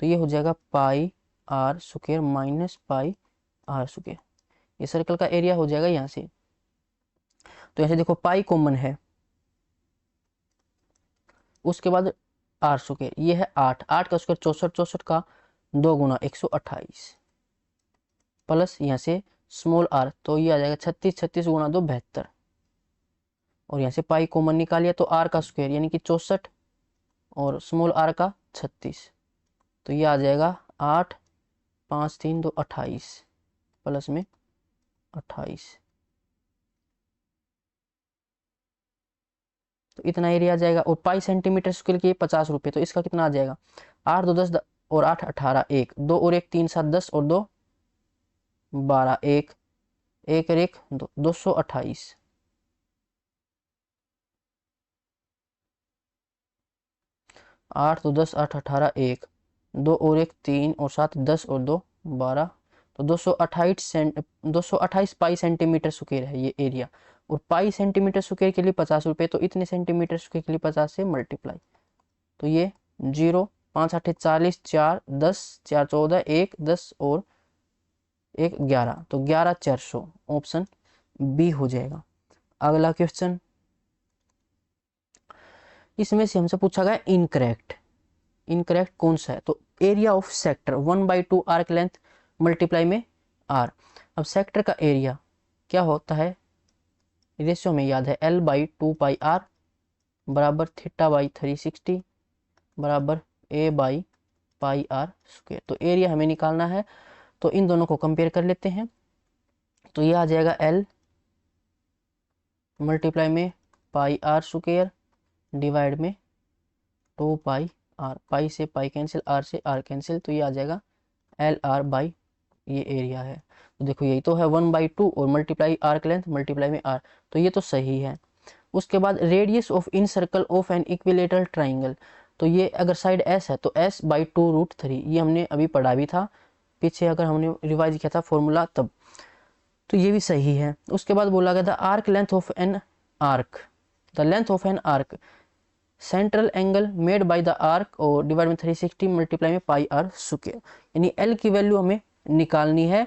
तो ये हो जाएगा pi r square minus pi r square, ये सर्कल का एरिया हो जाएगा यहाँ से। तो ऐसे देखो पाई कॉमन है, उसके बाद आर स्क्वायर, ये है 8, 8 का स्क्वायर 64, 64 का 2 गुना 128, प्लस यहाँ से स्मॉल आर, तो ये आ जाएगा 36, 36 गुणा 2 72, और यहाँ से पाई कॉमन निकालिए तो आर का स्क्वायर यानी कि 64 और स्मॉल आर का 36, तो ये आ जाएगा 8, 5, 3, 2 28 प्लस में 28, तो इतना एरिया आ जाएगा। और पाई सेंटीमीटर स्क्वायर के 50 रुपये, तो इसका कितना आ जाएगा 8 2 10 और 8 18, 1 2 और 1 3 7 10 और 2 12, 1 1 और 1 2 228, 8 2 10 8 18, 1 2 और 1 3 और 7 10 और 2 12, तो 228 पाई सेंटीमीटर स्क्वायर है ये एरिया। और पाई सेंटीमीटर स्क्वायर के लिए 50 रुपये, तो इतने सेंटीमीटर स्क्वायर के लिए 50 से मल्टीप्लाई, तो ये 0 5 8 40 4 10 4 14 1 10 और 1 11, तो 11 400, ऑप्शन बी हो जाएगा। अगला क्वेश्चन, इसमें से हमसे पूछा गया इनकरेक्ट, इनकरेक्ट कौन सा है, तो area of sector 1/2 arc length multiply में आर। अब सेक्टर का एरिया क्या होता है, रेशियो में याद है, L/2πr बराबर θ/360 बराबर A/πr स्क्वायर। तो एरिया हमें निकालना है, तो इन दोनों को कंपेयर कर लेते हैं, तो ये आ जाएगा L मल्टीप्लाई में पाई आर स्क्वायर डिवाइड में 2πr, पाई से पाई कैंसिल, आर से आर कैंसिल, तो ये आ जाएगा LR/, ये एरिया है। तो देखो यही तो है 1/2 और मल्टीप्लाई आर्क लेंथ मल्टीप्लाई में आर, तो ये तो सही है। उसके बाद radius of in circle of an equilateral triangle, तो ये अगर साइड S है तो S/2√3, ये हमने अभी पढ़ा भी था पीछे, अगर हमने रिवाइज किया था फॉर्मूला तब, तो ये भी सही है। उसके बाद बोला गया था arc length of an arc, the length of an arc central angle made by the arc और डिवाइड में 360 मल्टीप्लाई में पाई आर स्क्वायर, यानी L की वैल्यू हमें निकालनी है।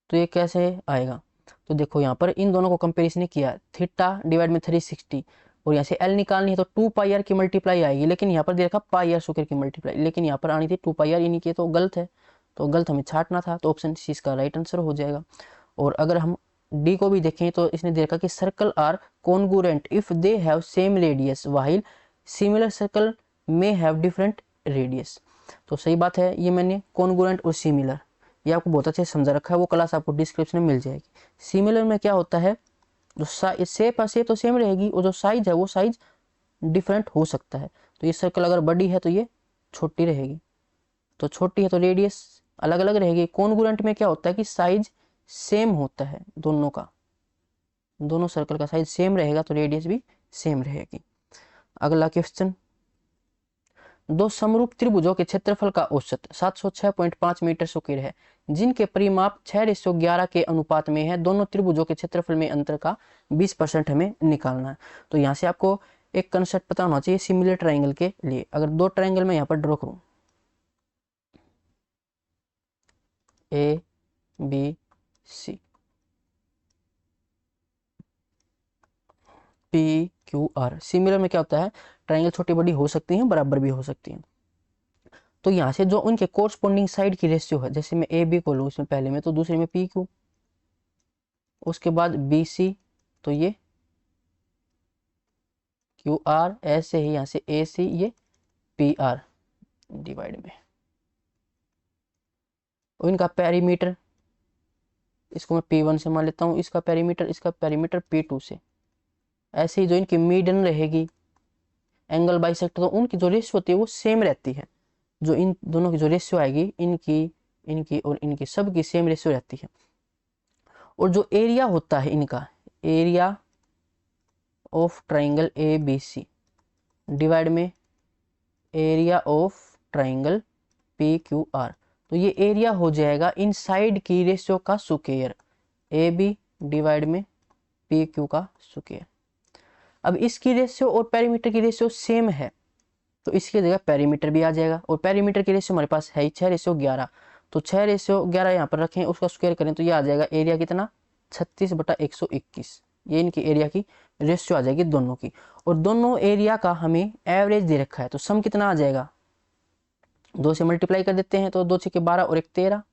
तो ये कैसे आएगा, तो देखो यहाँ पर इन दोनों को कंपेरिजन किया, थीटा डिवाइड में 360 और यहाँ से L निकालनी है, तो 2πr की मल्टीप्लाई आएगी, लेकिन यहाँ पर दे रखा पाई आर स्क्वायर की मल्टीप्लाई, लेकिन यहाँ पर आनी थी 2πr, यानी कि तो गलत है, तो गलत हमें छाटना था, तो ऑप्शन सी इसका राइट आंसर हो जाएगा। और अगर हम डी को भी देखें तो इसने दे रखा कि circle are congruent if they have same radius while similar circle में हैव डिफरेंट रेडियस, तो सही बात है, ये मैंने कॉन्ग्रुएंट और सिमिलर ये आपको बहुत अच्छे से समझा रखा है, वो क्लास आपको डिस्क्रिप्शन में मिल जाएगी। सिमिलर में क्या होता है, जो शेप है शेप तो सेम रहेगी, और जो साइज है वो साइज डिफरेंट हो सकता है, तो ये सर्कल अगर बड़ी है तो ये छोटी रहेगी, तो छोटी है तो रेडियस अलग अलग रहेगी। कॉन्ग्रुएंट में क्या होता है कि साइज सेम होता है दोनों का, दोनों सर्कल का साइज सेम रहेगा तो रेडियस भी सेम रहेगी। अगला क्वेश्चन, दो समरूप त्रिभुजों के क्षेत्रफल का औसत 706.5 मीटर स्क्वायर है, जिनके परिमाप 6:11 के अनुपात में है, दोनों त्रिभुजों के क्षेत्रफल में अंतर का 20% हमें निकालना है। तो यहाँ से आपको एक कंसेप्ट पता होना चाहिए सिमिलर ट्राइंगल के लिए। अगर दो ट्राइंगल में यहाँ पर ड्रॉ करूं ABC PQR, सिमिलर में क्या होता है, ट्राइंगल छोटी बड़ी हो सकती हैं, बराबर भी हो सकती हैं। तो यहाँ से जो उनके कोरस्पोंडिंग साइड की रेशियो है, जैसे मैं AB को लूँ इसमें पहले में, तो दूसरे में PQ, उसके बाद BC, तो ये QR, ऐसे ही यहाँ से AC, ये PR डिवाइड में, और इनका पेरीमीटर, इसको मैं P1 से मान लेता हूँ, इसका पेरीमीटर P2 से, ऐसे ही जो इनकी मीडियन रहेगी एंगल बाइसेक्टर, तो उनकी जो रेशियो होती है वो सेम रहती है, जो इन दोनों की जो रेशियो आएगी, इनकी और इनकी सब की सेम रेशियो रहती है। और जो एरिया होता है इनका, area of triangle ABC divide में एरिया ऑफ ट्राइंगल PQR, तो ये एरिया हो जाएगा इन साइड की रेशियो का स्क्वायर, AB डिवाइड में PQ का स्क्वायर। अब इसकी रेशियो और पेरीमीटर की रेशियो सेम है, तो इसकी जगह पेरीमीटर भी आ जाएगा, और पेरीमीटर की रेशियो हमारे पास है 6:11, तो 6:11 यहाँ पर रखें, उसका स्क्वायर करें तो ये आ जाएगा एरिया कितना 36/121, ये इनकी एरिया की रेशियो आ जाएगी दोनों की। और दोनों एरिया का हमें एवरेज दे रखा है, तो सम कितना आ जाएगा, 2 से मल्टीप्लाई कर देते हैं, तो 2 × 12 और 1 13,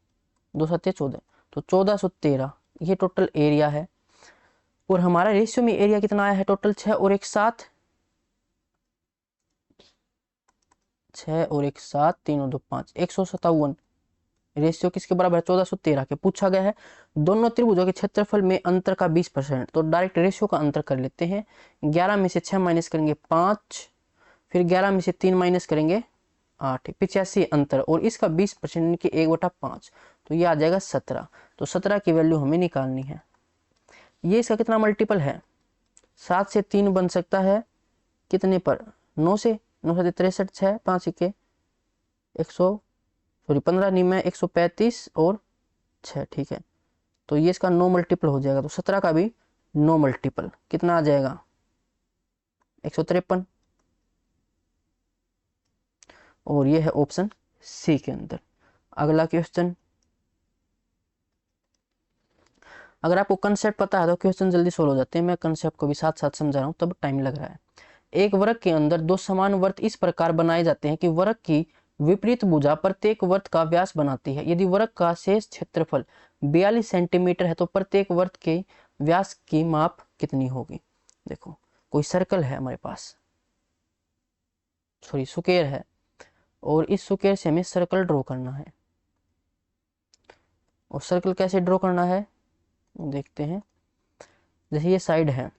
2 7 14, तो 1413 ये टोटल एरिया है। और हमारा रेशियो में एरिया कितना आया है टोटल 6 और 1 7, 6 और 1 7, 3 और 2 5, 157 रेशियो किसके बराबर है 1413 के। पूछा गया है दोनों त्रिभुजों के क्षेत्रफल में अंतर का 20%, तो डायरेक्ट रेशियो का अंतर कर लेते हैं। 11 में से 6 माइनस करेंगे 5, फिर 11 में से 3 माइनस करेंगे 8, 85 अंतर, और इसका 20% की 1/5, तो ये आ जाएगा 17। तो 17 की वैल्यू हमें निकालनी है। ये इसका कितना मल्टीपल है, 7 से 3 बन सकता है कितने पर, 9 से, 9 से 63, 6 5 के 15 नहीं में 135 और 6, ठीक है। तो ये इसका 9 मल्टीपल हो जाएगा, तो 17 का भी 9 मल्टीपल कितना आ जाएगा 153, और ये है ऑप्शन सी के अंदर। अगला क्वेश्चन, अगर आपको कंसेप्ट पता है तो क्वेश्चन जल्दी सोल्व हो जाते हैं, मैं कंसेप्ट को भी साथ साथ समझा रहा हूँ तब टाइम लग रहा है। एक वृत्त के अंदर दो समान वृत्त इस प्रकार बनाए जाते हैं कि वृत्त की विपरीत भुजा प्रत्येक वृत्त का व्यास बनाती है। यदि वृत्त का शेष क्षेत्रफल 42 सेंटीमीटर है तो प्रत्येक वृत्त के व्यास की माप कितनी होगी। देखो कोई सर्कल है हमारे पास, सॉरी स्क्वायर है, और इस स्क्वायर से हमें सर्कल ड्रॉ करना है। और सर्कल कैसे ड्रॉ करना है देखते हैं। जैसे ये साइड है,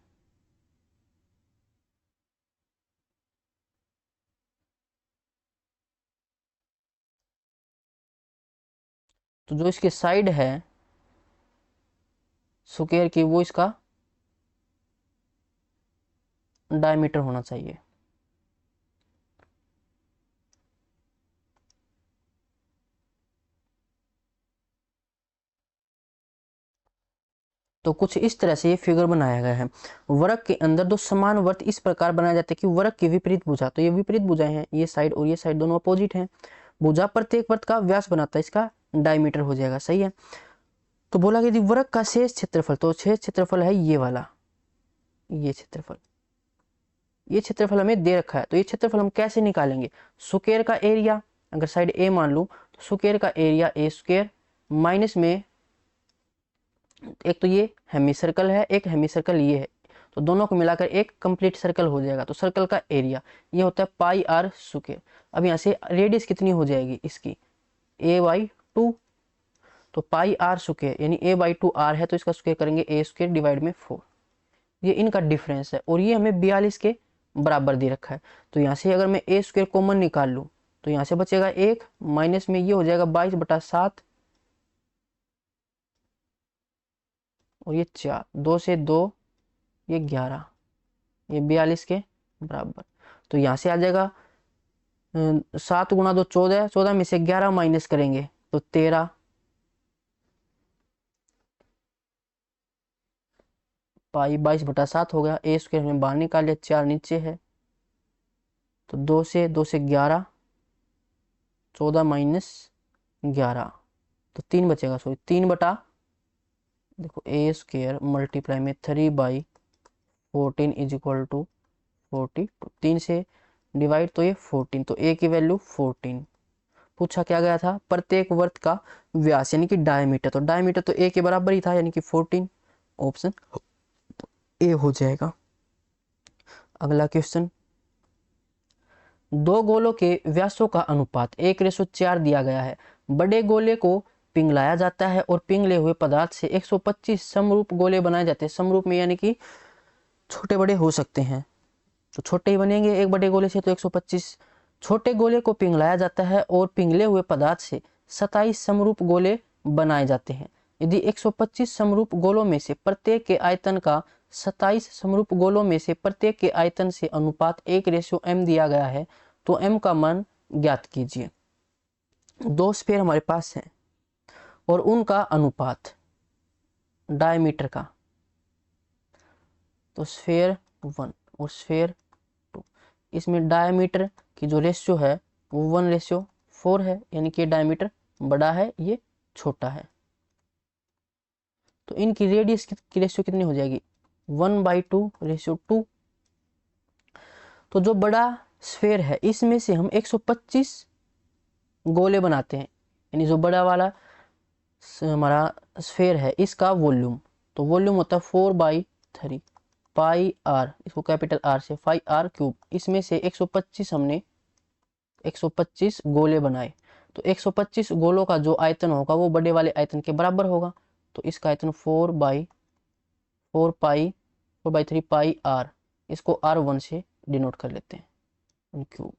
तो जो इसकी साइड है स्क्वायर की वो इसका डायमीटर होना चाहिए। तो कुछ इस तरह से ये फिगर बनाया गया है। वृत्त के अंदर दो समान वृत्त इस प्रकार बनाए जाते हैं कि वृत्त की विपरीत भुजा, तो ये विपरीत भुजाएं हैं, ये साइड और ये साइड दोनों अपोजिट हैं। भुजा प्रत्येक वृत्त का व्यास बनाता है, इसका डायमीटर हो जाएगा, सही है। तो बोला कि यदि वृत्त का शेष क्षेत्रफल, तो शेष क्षेत्रफल है ये वाला, ये क्षेत्रफल, ये क्षेत्रफल हमें दे रखा है, तो ये क्षेत्रफल हम कैसे निकालेंगे। स्क्वायर का एरिया, अगर साइड ए मान लूं तो स्क्वायर का एरिया ए स्क्वायर माइनस में एक तो ये हेमी सर्कल है, एक हेमी सर्कल ये है, तो दोनों को मिलाकर एक कंप्लीट सर्कल हो जाएगा। तो सर्कल का एरिया ये होता है पाई आर स्क्वायर। अब यहाँ से रेडियस कितनी हो जाएगी इसकी a/2, तो पाई आर स्क्वायर यानी a/2 r है, तो इसका स्क्वायर करेंगे a स्क्वायर डिवाइड में 4, ये इनका डिफरेंस है। और ये हमें 42 के बराबर दे रखा है। तो यहाँ से अगर मैं a स्क्वायर कॉमन निकाल लूँ तो यहाँ से बचेगा 1, माइनस में ये हो जाएगा 22/7, और ये 4, 2 से 2 ये 11, ये 42 के बराबर। तो यहाँ से आ जाएगा 7 गुणा 2 14, 14 में से 11 माइनस करेंगे तो 13, पाई 22/7 हो गया। ए स्क्वायर हमने बाहर निकाल लिया, 4 नीचे है, तो 2 से 11, 14 माइनस 11, तो 3 बचेगा, सॉरी 3 बटा, देखो ए स्क्वायर मल्टीप्लाई में 3/14 इज इक्वल टू 40, 3 से डिवाइड तो ये 14, तो ए की वैल्यू 14। पूछा क्या गया था प्रत्येक वृत्त का व्यास यानी कि डायमीटर, तो डायमीटर तो ए के बराबर ही था यानी कि 14, ऑप्शन ए हो जाएगा। अगला क्वेश्चन, दो गोलों के व्यासों का अनुपात 1:4 दिया गया है। बड़े गोले को पिघलाया जाता है और पिघले हुए पदार्थ से 125 समरूप गोले बनाए जाते हैं। समरूप में यानी कि छोटे बड़े हो सकते हैं, तो छोटे ही बनेंगे एक बड़े गोले से, तो 125 छोटे गोले को पिघलाया जाता है और पिघले हुए पदार्थ से 27 समरूप गोले बनाए जाते हैं। यदि 125 समरूप गोलों में से प्रत्येक के आयतन का 27 समरूप गोलों में से प्रत्येक के आयतन से अनुपात 1:m दिया गया है, तो m का मान ज्ञात कीजिए। दो स्फीयर हमारे पास हैं और उनका अनुपात डायमीटर का, तो स्फीयर 1 और स्फीयर 2, इसमें डायमीटर की जो रेशियो है वो 1:4 है, यानी कि डायमीटर बड़ा है ये छोटा है। तो इनकी रेडियस की रेशियो कितनी हो जाएगी 1/2:2। तो जो बड़ा स्फीयर है इसमें से हम 125 गोले बनाते हैं, यानी जो बड़ा वाला हमारा स्फेयर है इसका वॉल्यूम, तो वॉल्यूम होता है 4/3 पाई आर, इसको कैपिटल आर से 5r³। इसमें से 125 हमने 125 गोले बनाए, तो 125 गोलों का जो आयतन होगा वो बड़े वाले आयतन के बराबर होगा। तो इसका आयतन 4/3 पाई आर, इसको r1 से डिनोट कर लेते हैं क्यूब।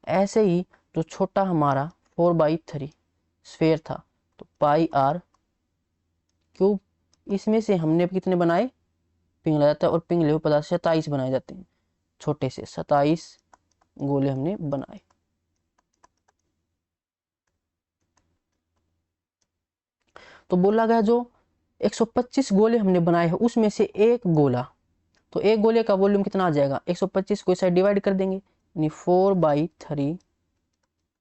ऐसे ही जो छोटा हमारा 4/3 स्फेयर था, तो पाई आर क्यूब, इसमें से हमने कितने बनाए, पिघला जाता है और पिघले हुए पदार्थ 27 बनाए जाते हैं, छोटे से 27 गोले हमने बनाए। तो बोला गया जो 125 गोले हमने बनाए हैं उसमें से एक गोला, तो एक गोले का वॉल्यूम कितना आ जाएगा, 125 को इस साइड डिवाइड कर देंगे, यानी 4/3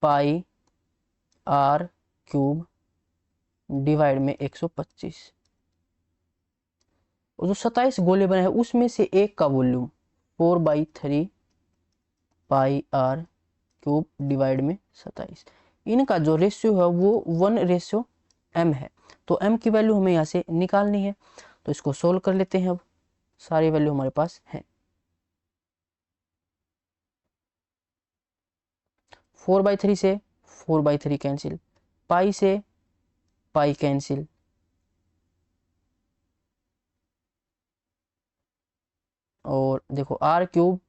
पाई आर क्यूब डिवाइड में 125। और जो 27 गोले बने हैं उसमें से एक का volume 4/3 pi R cube divide में 27। इनका जो रेशियो है वो 1:m है, तो m की वैल्यू हमें यहाँ से निकालनी है। तो इसको सोल्व कर लेते हैं। अब सारी वैल्यू हमारे पास है। 4/3 से 4/3 कैंसिल, पाई से पाई कैंसिल, और देखो आर क्यूब,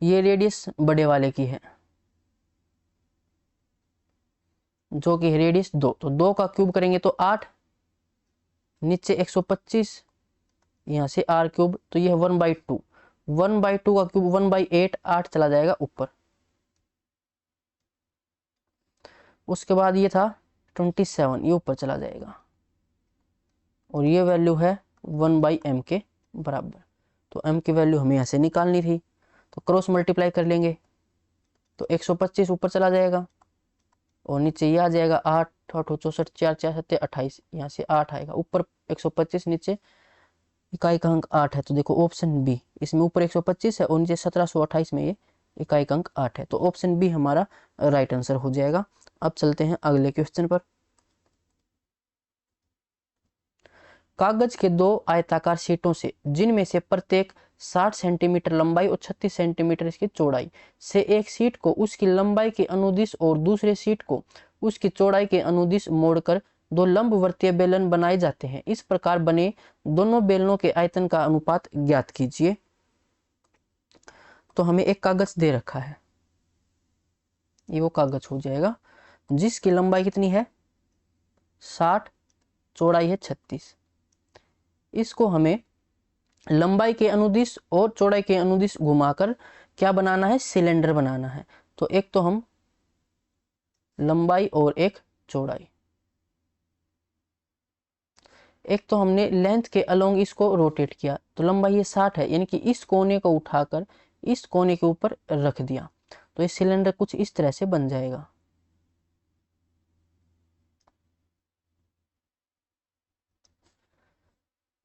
ये रेडियस बड़े वाले की है जो कि रेडियस 2, तो 2 का क्यूब करेंगे तो 8, नीचे 125, यहाँ से आर क्यूब, तो ये है 1/2, 1/2 का क्यूब 1/8, 8 चला जाएगा ऊपर। उसके बाद ये था 27, ये ऊपर चला जाएगा, और ये वैल्यू है 1/m के बराबर। तो m की वैल्यू हमें यहाँ से निकालनी थी, तो क्रॉस मल्टीप्लाई कर लेंगे, तो 125 ऊपर चला जाएगा और नीचे ये आ जाएगा 8, 8 64, 4 4 7 28, यहाँ से 8 आएगा ऊपर 125, नीचे इकाई का अंक 8 है। तो देखो ऑप्शन बी, इसमें ऊपर 125 है और नीचे 1728 में ये इकाई का अंक 8 है, तो ऑप्शन बी हमारा राइट आंसर हो जाएगा। अब चलते हैं अगले क्वेश्चन पर। कागज के 2 आयताकार शीटों से, जिनमें से प्रत्येक 60 सेंटीमीटर लंबाई और 36 सेंटीमीटर इसकी चौड़ाई से, एक शीट को उसकी लंबाई के अनुदिश और दूसरे शीट को उसकी चौड़ाई के अनुदिश मोड़कर 2 लंबवर्तीय बेलन बनाए जाते हैं। इस प्रकार बने दोनों बेलनों के आयतन का अनुपात ज्ञात कीजिए। तो हमें एक कागज दे रखा है, ये वो कागज हो जाएगा जिसकी लंबाई कितनी है 60, चौड़ाई है 36। इसको हमें लंबाई के अनुदिश और चौड़ाई के अनुदिश घुमाकर क्या बनाना है, सिलेंडर बनाना है। तो एक तो हम लंबाई और एक चौड़ाई, एक तो हमने लेंथ के अलोंग इसको रोटेट किया, तो लंबाई ये 60 है, यानी कि इस कोने को उठाकर इस कोने के ऊपर रख दिया, तो ये सिलेंडर कुछ इस तरह से बन जाएगा।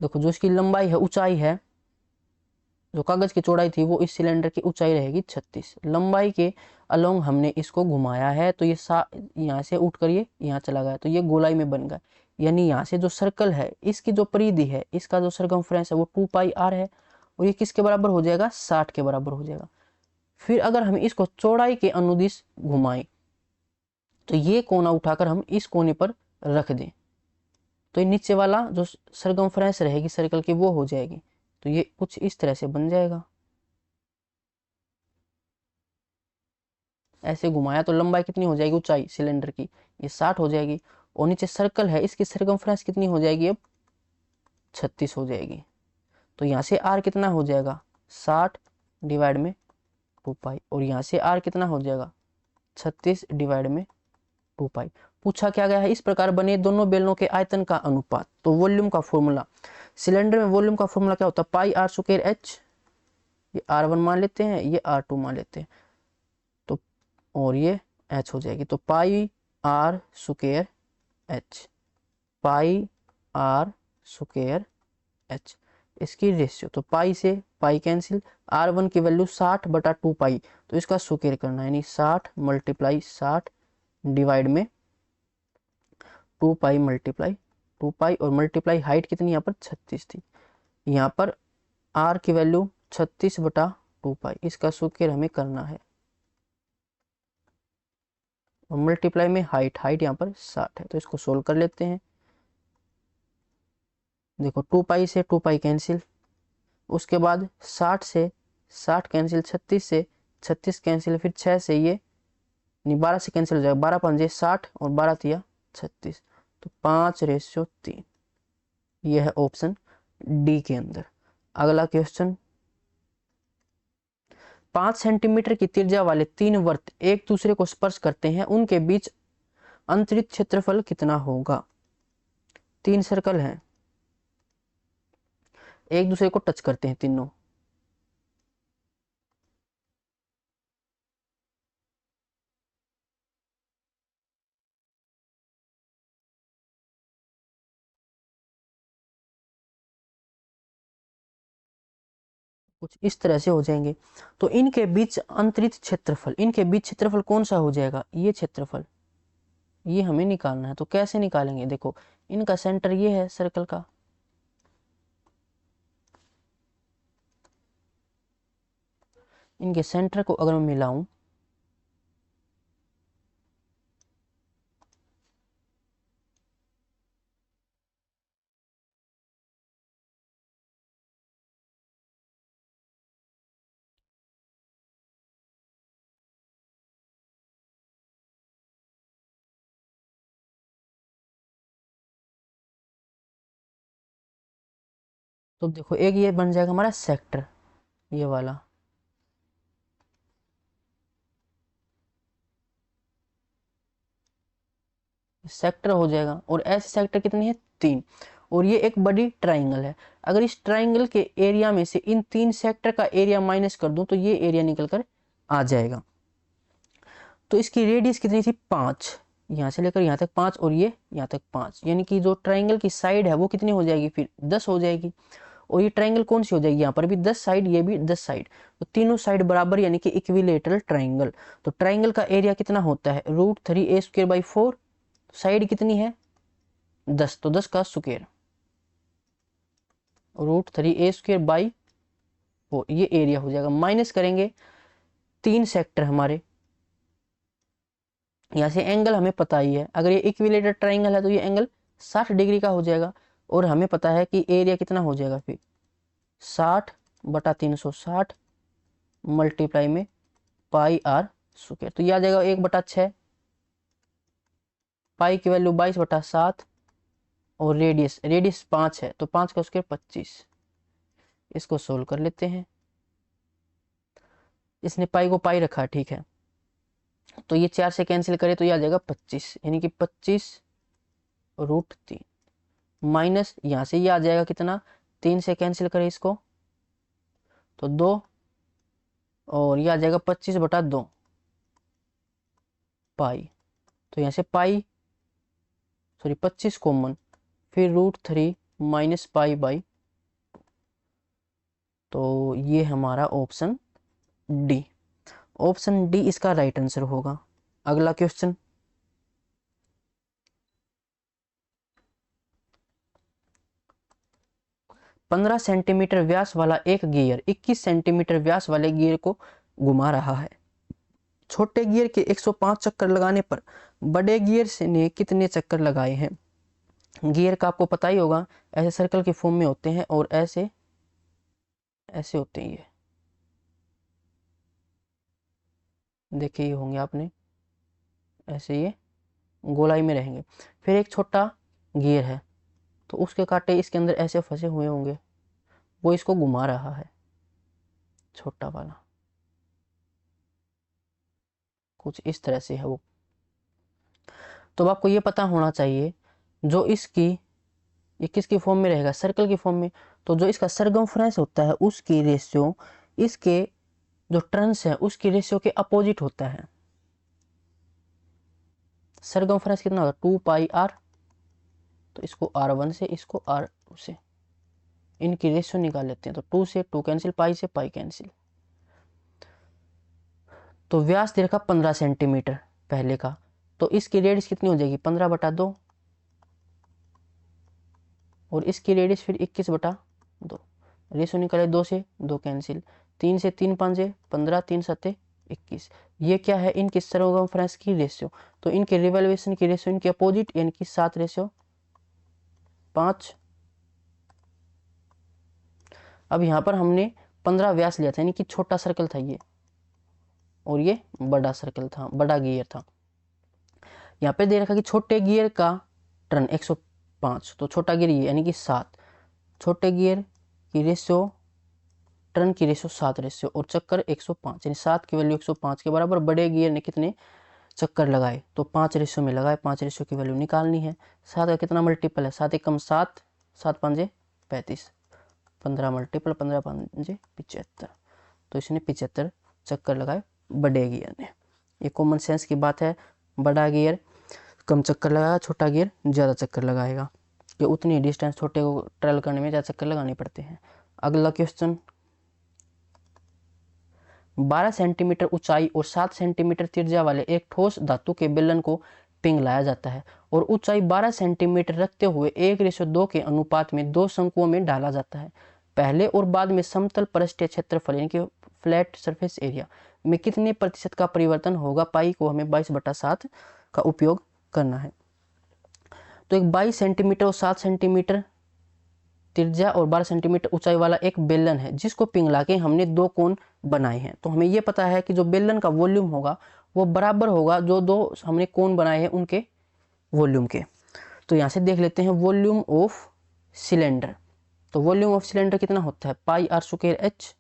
देखो जो इसकी लंबाई है, ऊंचाई है, जो कागज की चौड़ाई थी वो इस सिलेंडर की ऊंचाई रहेगी 36, लंबाई के अलोंग हमने इसको घुमाया है, तो ये यहाँ से उठकर ये यहाँ चला गया, तो ये गोलाई में बन गया। यानी यहाँ से जो सर्कल है इसकी जो परिधि है, इसका जो सरकमफ्रेंस है वो 2πr है, और ये किसके बराबर हो जाएगा, 60 के बराबर हो जाएगा। फिर अगर हम इसको चौड़ाई के अनुदिश घुमाएं, तो ये कोना उठाकर हम इस कोने पर रख दें, तो ये नीचे वाला जो सरकमफ्रेंस रहेगी सर्कल की वो हो जाएगी, तो ये कुछ इस तरह से बन जाएगा। ऐसे घुमाया तो लंबाई कितनी हो जाएगी, ऊंचाई सिलेंडर की ये 60 हो जाएगी, और नीचे सर्कल है इसकी सरकमफ्रेंस कितनी हो जाएगी, अब 36 हो जाएगी। तो यहाँ से r कितना हो जाएगा 60 डिवाइड में 2π, और यहाँ से r कितना हो जाएगा 36 डिवाइड में 2π। पूछा क्या गया है, इस प्रकार बने दोनों बेलनों के आयतन का अनुपात। तो वॉल्यूम का फॉर्मूला, सिलेंडर में वॉल्यूम का फॉर्मूला क्या होता है, πr²h, ये r1 मान लेते हैं, ये r2 मान लेते हैं, तो और ये h हो जाएगी, तो πr²h, πr²h इसकी रेशियो, तो पाई से पाई कैंसिल, r1 की वैल्यू 60/2π, तो इसका स्क्वायर करना है, यानी 60 × 60 डिवाइड में टू पाई मल्टीप्लाई 2 पाई और मल्टीप्लाई हाइट कितनी यहाँ पर 36 थी, यहाँ पर r की वैल्यू 36/2 पाई, इसका स्क्वायर हमें करना है और मल्टीप्लाई में हाइट यहाँ पर 60 है, तो इसको सोल्व कर लेते हैं। देखो 2 पाई से 2 पाई कैंसिल, उसके बाद 60 से 60 कैंसिल, 36 से 36 कैंसिल, फिर 6 से ये नहीं 12 से कैंसिल हो जाएगा, 12 पंजे 60 और 12 तिया 36, तो 5:3। यह है ऑप्शन डी के अंदर। अगला क्वेश्चन, 5 सेंटीमीटर की त्रिज्या वाले 3 वृत्त एक दूसरे को स्पर्श करते हैं, उनके बीच अंतरित क्षेत्रफल कितना होगा। 3 सर्कल हैं, एक दूसरे को टच करते हैं तीनों, कुछ इस तरह से हो जाएंगे। तो इनके बीच अंतरित क्षेत्रफल, इनके बीच क्षेत्रफल कौन सा हो जाएगा, ये क्षेत्रफल, ये हमें निकालना है। तो कैसे निकालेंगे, देखो इनका सेंटर ये है सर्कल का, इनके सेंटर को अगर मैं मिलाऊं तो देखो एक ये बन जाएगा हमारा सेक्टर, ये वाला, सेक्टर हो जाएगा। और ऐसे सेक्टर कितने हैं, 3, और ये एक बड़ी ट्राइंगल है। अगर इस ट्राइंगल के एरिया में से इन 3 सेक्टर का एरिया माइनस कर दूं तो ये एरिया निकल कर आ जाएगा। तो इसकी रेडियस कितनी थी, 5, यहाँ से लेकर यहाँ तक 5 और ये यहाँ तक 5, यानी कि जो ट्राइंगल की साइड है वो कितनी हो जाएगी, फिर 10 हो जाएगी। और ये ट्राइंगल कौन सी हो जाएगी, यहाँ पर भी 10 साइड, ये भी 10 साइड, तो तीनों साइड बराबर यानी कि इक्विलेटरल ट्राइंगल। तो ट्राइंगल का एरिया कितना होता है, √3a²/4, साइड कितनी है 10, तो 10 का स्क्वायर, √3a²/4, ये एरिया हो जाएगा। माइनस करेंगे 3 सेक्टर हमारे, यहाँ से एंगल हमें पता ही है, अगर ये इक्विलेटरल ट्राइंगल है तो ये एंगल 60 डिग्री का हो जाएगा। और हमें पता है कि एरिया कितना हो जाएगा, फिर 60/360 मल्टीप्लाई में πr², तो ये आ जाएगा 1/6, पाई की वैल्यू 22/7 और रेडियस 5 है, तो 5 का स्क्वायर 25। इसको सोल्व कर लेते हैं, इसने पाई को पाई रखा, ठीक है, तो ये 4 से कैंसिल करे तो ये आ जाएगा 25, यानी कि 25√3 माइनस यहाँ से ये आ जाएगा कितना, 3 से कैंसिल करे इसको तो 2, और ये आ जाएगा 25/2 पाई, तो यहाँ से पाई 25 कॉमन, फिर √3 माइनस पाई/2, तो ये हमारा ऑप्शन डी, ऑप्शन डी इसका राइट आंसर होगा। अगला क्वेश्चन, 15 सेंटीमीटर व्यास वाला एक गियर 21 सेंटीमीटर व्यास वाले गियर को घुमा रहा है। छोटे गियर के 105 चक्कर लगाने पर बड़े गियर से ने कितने चक्कर लगाए हैं। गियर का आपको पता ही होगा, ऐसे सर्कल के फॉर्म में होते हैं और ऐसे ऐसे होते हैं, ये देखिए ये होंगे आपने, ऐसे ये गोलाई में रहेंगे। फिर एक छोटा गियर है, तो उसके कांटे इसके अंदर ऐसे फंसे हुए होंगे, वो इसको घुमा रहा है, छोटा वाला, कुछ इस तरह से है वो। तो आपको ये पता होना चाहिए, जो इसकी, ये किसकी फॉर्म में रहेगा, सर्कल की फॉर्म में, तो जो इसका सरकमफ्रेंस होता है उसकी रेशियो इसके जो टर्न्स है उसकी रेशियो के अपोजिट होता है। सरकमफ्रेंस कितना होता है, 2πr, तो इसको r1 से इसको r2 से इनकी रेशियो निकाल लेते हैं, तो 2 से 2 कैंसिल, पाई से पाई कैंसिल। तो व्यास दे रखा 15 सेंटीमीटर पहले का, तो इसकी रेडियस कितनी हो जाएगी, 15/2, और इसकी रेडियस फिर 21/2। रेशो निकले 2 से 2 कैंसिल, 3 से 3 5 15, 3 7 21। ये क्या है, इनकी सर्कमफ्रेंस की रेशियो। तो इनके रिवॉल्यूशन की रेशियो इनके अपोजिट यानी कि 7:5। अब यहाँ पर हमने 15 व्यास लिया था यानी कि छोटा सर्कल था ये, और ये बड़ा सर्कल था, बड़ा गियर था। यहाँ पे दे रखा कि छोटे गियर का टर्न 105, तो छोटा गियर ये यानी कि 7। छोटे गियर की रेशियो, टर्न की रेशियो 7 रेशियो, और चक्कर 105 यानी 7 की वैल्यू 105 के बराबर। बड़े गियर ने कितने चक्कर लगाए, तो 5 रेशियो में लगाए। 5 रेशियो की वैल्यू निकालनी है। 7 का कितना मल्टीपल है, 7 एकम 7, 7 5 35, 15 मल्टीपल 15 5 75। तो इसने 75 चक्कर लगाए बड़े गियर ने। ये कॉमन सेंस की बात है। बड़ा गियर कम चक्कर लगाएगा, छोटा गियर ज़्यादा चक्कर लगाएगा, कि उतनी डिस्टेंस छोटे को ट्रेवल करने में ज़्यादा चक्कर लगाने पड़ते हैं। अगला क्वेश्चन, 12 सेंटीमीटर ऊंचाई और 7 सेंटीमीटर त्रिज्या वाले एक ठोस धातु के बेलन को पिघलाया जाता है और ऊंचाई 12 सेंटीमीटर रखते हुए 1:2 के अनुपात में 2 शंकुओं में डाला जाता है। पहले और बाद में समतल पृष्ठीय क्षेत्रफल यानी कि फ्लैट सरफेस एरिया में कितने प्रतिशत का परिवर्तन होगा। पाई को हमें 22/7 का उपयोग करना है। तो एक 22 सेंटीमीटर और 7 सेंटीमीटर त्रिज्या और 12 सेंटीमीटर ऊंचाई वाला एक बेलन है, जिसको पिघला के हमने 2 कोन बनाए हैं। तो हमें ये पता है कि जो बेलन का वॉल्यूम होगा वो बराबर होगा जो 2 हमने कोन बनाए हैं उनके वॉल्यूम के। तो यहाँ से देख लेते हैं वॉल्यूम ऑफ सिलेंडर। तो वॉल्यूम ऑफ सिलेंडर कितना होता है, पाई आर स्क्वायर एच।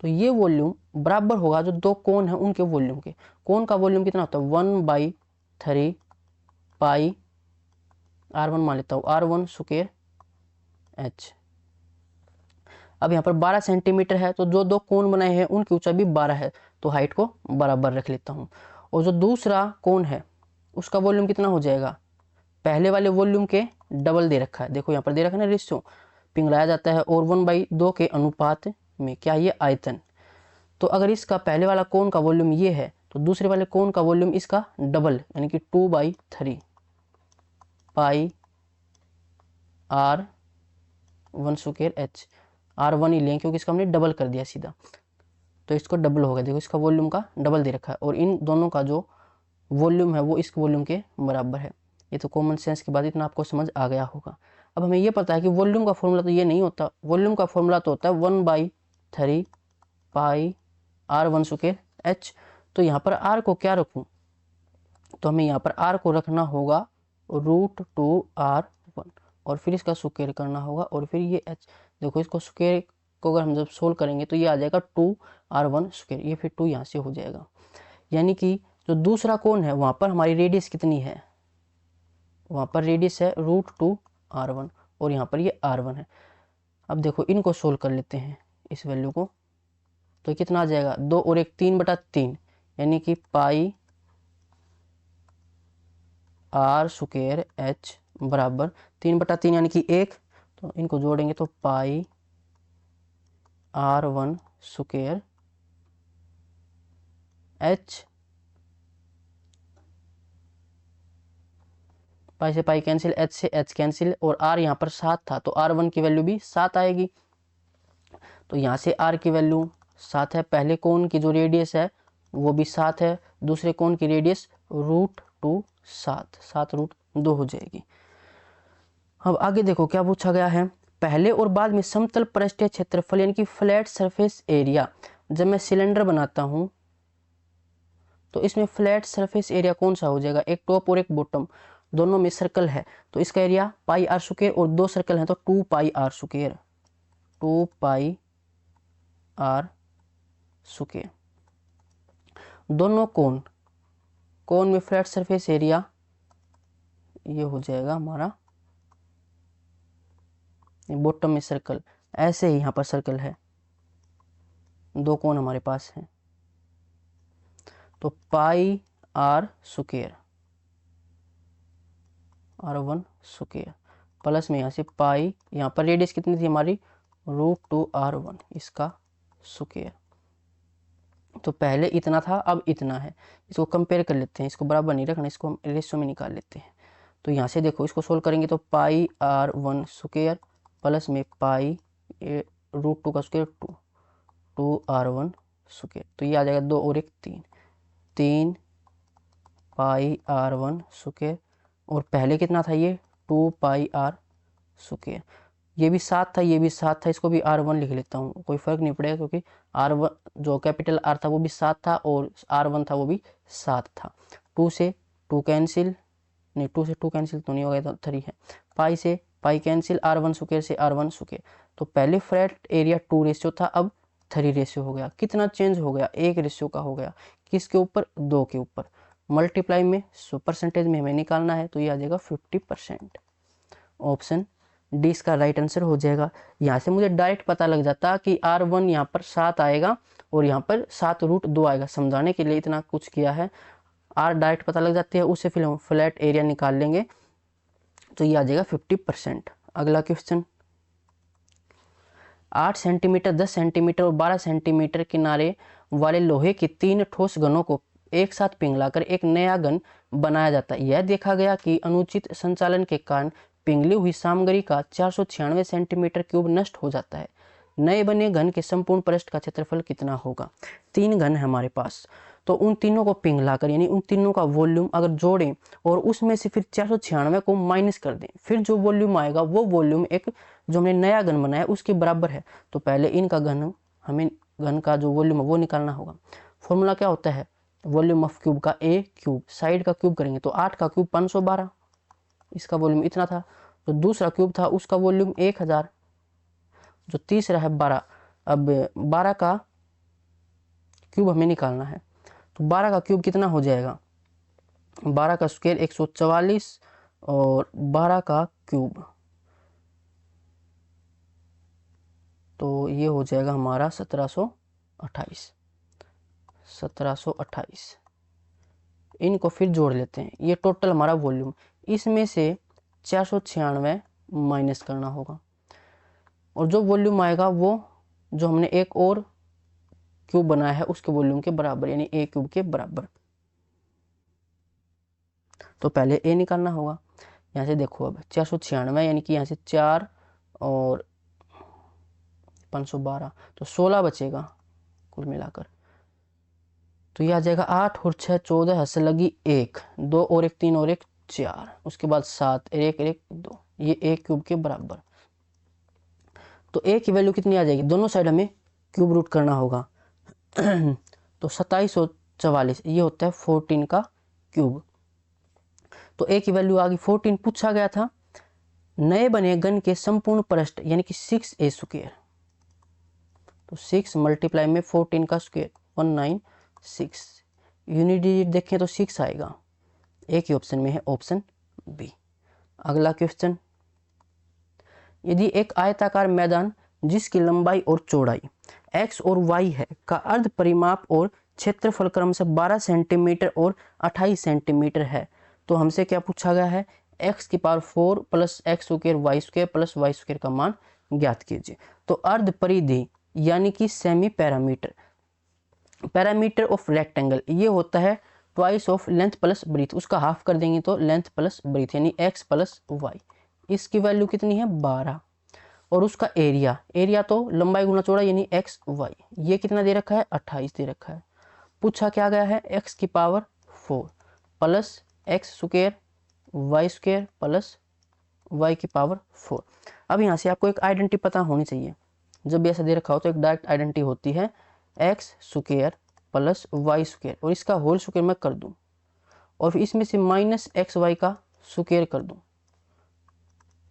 तो ये वॉल्यूम बराबर होगा जो 2 कोन है उनके वॉल्यूम के। कोन का वॉल्यूम कितना होता है, 1/3 पाई R1 मान लेता हूँ, R1 स्क्वायर एच। अब यहाँ पर 12 सेंटीमीटर है, तो जो 2 कोन बनाए हैं उनकी ऊंचाई भी 12 है, तो हाइट को बराबर रख लेता हूँ। और जो दूसरा कोन है उसका वॉल्यूम कितना हो जाएगा, पहले वाले वॉल्यूम के डबल दे रखा है। देखो यहाँ पर दे रखा है ना रेशियो, पिघलाया जाता है और 1/2 के अनुपात में, क्या ये आयतन। तो अगर इसका पहले वाला कोन का वॉल्यूम ये है, तो दूसरे वाले कोन का वॉल्यूम इसका डबल यानी कि 2/3 पाई R1 स्क्वायर एच। R1 ही लें क्योंकि इसका हमने डबल कर दिया सीधा, तो इसको डबल हो गया। देखो इसका वॉल्यूम का डबल दे रखा है और इन दोनों का जो वॉल्यूम है वो इस वॉल्यूम के बराबर है। ये तो कॉमन सेंस की बात, इतना आपको समझ आ गया होगा। अब हमें ये पता है कि वॉल्यूम का फॉर्मूला तो ये नहीं होता, वॉल्यूम का फॉर्मूला तो होता है 1/3 पाई R1 स्क्वायर एच। तो यहाँ पर R को क्या रखूँ, तो हमें यहाँ पर R को रखना होगा √2R1 और फिर इसका स्क्वायर करना होगा और फिर ये h। देखो इसको स्क्वायर को अगर हम जब सोल्व करेंगे तो ये आ जाएगा 2R1 स्क्वायर, ये फिर 2 यहाँ से हो जाएगा। यानी कि जो दूसरा कोण है वहाँ पर हमारी रेडियस कितनी है, वहाँ पर रेडियस है √2R1 और यहाँ पर ये R1 है। अब देखो इनको सोल्व कर लेते हैं इस वैल्यू को, तो कितना आ जाएगा 2 और 1 3/3 यानी कि पाई R स्क्वायर एच बराबर 3/3 यानी कि 1। तो इनको जोड़ेंगे तो पाई R1 स्क्वायर एच, पाई से पाई कैंसिल, एच से एच कैंसिल और R यहाँ पर 7 था तो R1 की वैल्यू भी 7 आएगी। तो यहाँ से R की वैल्यू 7 है, पहले कोण की जो रेडियस है वो भी 7 है, दूसरे कोण की रेडियस √2 7 हो जाएगी। अब आगे देखो क्या पूछा गया है, पहले और बाद में समतल पृष्ठीय क्षेत्रफल यानी कि फ्लैट सरफेस एरिया। जब मैं सिलेंडर बनाता हूं तो इसमें फ्लैट सरफेस एरिया कौन सा हो जाएगा, एक टॉप और एक बॉटम, दोनों में सर्कल है तो इसका एरिया पाई आर स्क्वायर और 2 सर्कल हैं तो 2 pi r square, 2 pi r square. दोनों कोण में फ्लैट सरफेस एरिया ये हो जाएगा हमारा, बॉटम में सर्कल, ऐसे ही यहाँ पर सर्कल है, 2 कोण हमारे पास हैं तो pi r square R1 square plus में यहाँ से पाई, यहाँ पर रेडियस कितनी थी हमारी √2R1 इसका स्क्वायर तो पहले इतना था, अब इतना है। इसको कंपेयर कर लेते हैं, इसको बराबर नहीं रखना, इसको हम रेशियो में निकाल लेते हैं। तो यहाँ से देखो, इसको सोल्व करेंगे तो पाई r1 स्क्वायर प्लस में पाई √2 का स्क्वायर 2r1 स्क्वायर, तो ये आ जाएगा 2 और 1 3 पाई r1 स्क्वायर, और पहले कितना था ये 2 पाई r स्क्वायर। ये भी 7 था, ये भी 7 था, इसको भी r1 लिख लेता हूँ, कोई फ़र्क नहीं पड़ेगा क्योंकि r1 जो कैपिटल R था वो भी 7 था और r1 था वो भी 7 था। 2 से 2 कैंसिल, नहीं 2 से 2 कैंसिल तो नहीं हो गया, तो 3 है। पाई से पाई कैंसिल, r1 स्क्वायर से r1 स्क्वायर। तो पहले फ्लैट एरिया 2 रेशियो था, अब 3 रेशियो हो गया। कितना चेंज हो गया, 1 रेशियो का हो गया। किसके ऊपर, 2 के ऊपर। मल्टीप्लाई में परसेंटेज में हमें निकालना है, तो ये आ जाएगा 50%। ऑप्शन डी इसका राइट आंसर हो जाएगा। यहाँ से मुझे डायरेक्ट पता लग जाता कि r1 यहाँ पर 7 आएगा और यहाँ पर 7√2 आएगा। समझाने के लिए इतना कुछ किया है, r डायरेक्ट पता लग जाती है, उससे फिर हम फ्लैट एरिया निकाल लेंगे, तो ये आ जाएगा 50%। अगला क्वेश्चन, 8 सेंटीमीटर, 10 सेंटीमीटर और 12 सेंटीमीटर किनारे वाले लोहे के 3 ठोस घनों को एक साथ पिघलाकर एक नया घन बनाया जाता है। यह देखा गया कि अनुचित संचालन के कारण पिघली हुई सामग्री का 496 सेंटीमीटर क्यूब नष्ट हो जाता है। नए बने घन के संपूर्ण पृष्ठ का क्षेत्रफल कितना होगा। 3 घन है हमारे पास, तो उन तीनों को पिघलाकर यानी उन तीनों का वॉल्यूम अगर जोड़ें और उसमें से फिर 496 को माइनस कर दें, फिर जो वॉल्यूम आएगा वो वॉल्यूम एक जो हमने नया घन बनाया उसके बराबर है। तो पहले इनका घन, हमें घन का जो वॉल्यूम है वो निकालना होगा। फॉर्मूला क्या होता है, वॉल्यूम ऑफ क्यूब का a क्यूब, साइड का क्यूब करेंगे तो 8 का क्यूब 512, इसका वॉल्यूम इतना था। तो दूसरा क्यूब था उसका वॉल्यूम 1000, जो तीसरा है 12। अब 12 का क्यूब हमें निकालना है, तो 12 का क्यूब कितना हो जाएगा, 12 का स्क्वायर 144 और 12 का क्यूब, तो ये हो जाएगा हमारा 1728। इनको फिर जोड़ लेते हैं, ये टोटल हमारा वॉल्यूम, इसमें से 496 माइनस करना होगा और जो वॉल्यूम आएगा वो जो हमने एक और क्यूब बनाया है उसके वॉल्यूम के बराबर, यानी a क्यूब के बराबर। तो पहले a निकालना होगा। यहाँ से देखो, अब 496 यानी कि यहाँ से 4 और 512, तो 16 बचेगा कुल मिलाकर। तो ये आ जाएगा 8 और 6 14, हंस लगी 1, 2 और 1 3 और 1 4, उसके बाद 7 1 1 2, ये a क्यूब के बराबर। तो a की वैल्यू कितनी आ जाएगी, दोनों साइड हमें क्यूब रूट करना होगा। तो 27 और 44 ये होता है 14 का क्यूब। तो a की वैल्यू आ गई 14, पूछा गया था नए बने घन के संपूर्ण पृष्ठ यानी कि 6a स्क्वायर, तो 6 मल्टीप्लाई में 14 का स्क्वायर 196, यूनिट डिजिट देखें तो 6 आएगा। एक ही ऑप्शन में है, ऑप्शन बी। अगला क्वेश्चन, यदि एक आयताकार मैदान जिसकी लंबाई और चौड़ाई x और y है का अर्ध परिमाप और क्षेत्रफल क्रमशः 12 सेंटीमीटर और 28 सेंटीमीटर है, तो हमसे क्या पूछा गया है, x की power 4 plus X square Y square plus Y square का मान ज्ञात कीजिए। तो अर्ध परिधि यानी कि semi parameter, parameter of rectangle ये होता है twice of length plus breadth, उसका हाफ कर देंगे तो लेंथ प्लस ब्रीथ यानी x प्लस वाई। इसकी वैल्यू कितनी है 12, और उसका एरिया, एरिया तो लंबाई गुना चौड़ाई यानी एक्स वाई, ये कितना दे रखा है 28 दे रखा है। पूछा क्या गया है x की power 4 plus X square Y square plus Y की पावर 4। अब यहाँ से आपको एक आइडेंटिटी पता होनी चाहिए, जब भी ऐसा दे रखा हो तो एक डायरेक्ट आइडेंटिटी होती है X square plus Y square, और इसका होल स्क्वायर मैं कर दूं और फिर इसमें से माइनस एक्स वाई का स्क्वायर कर दूं,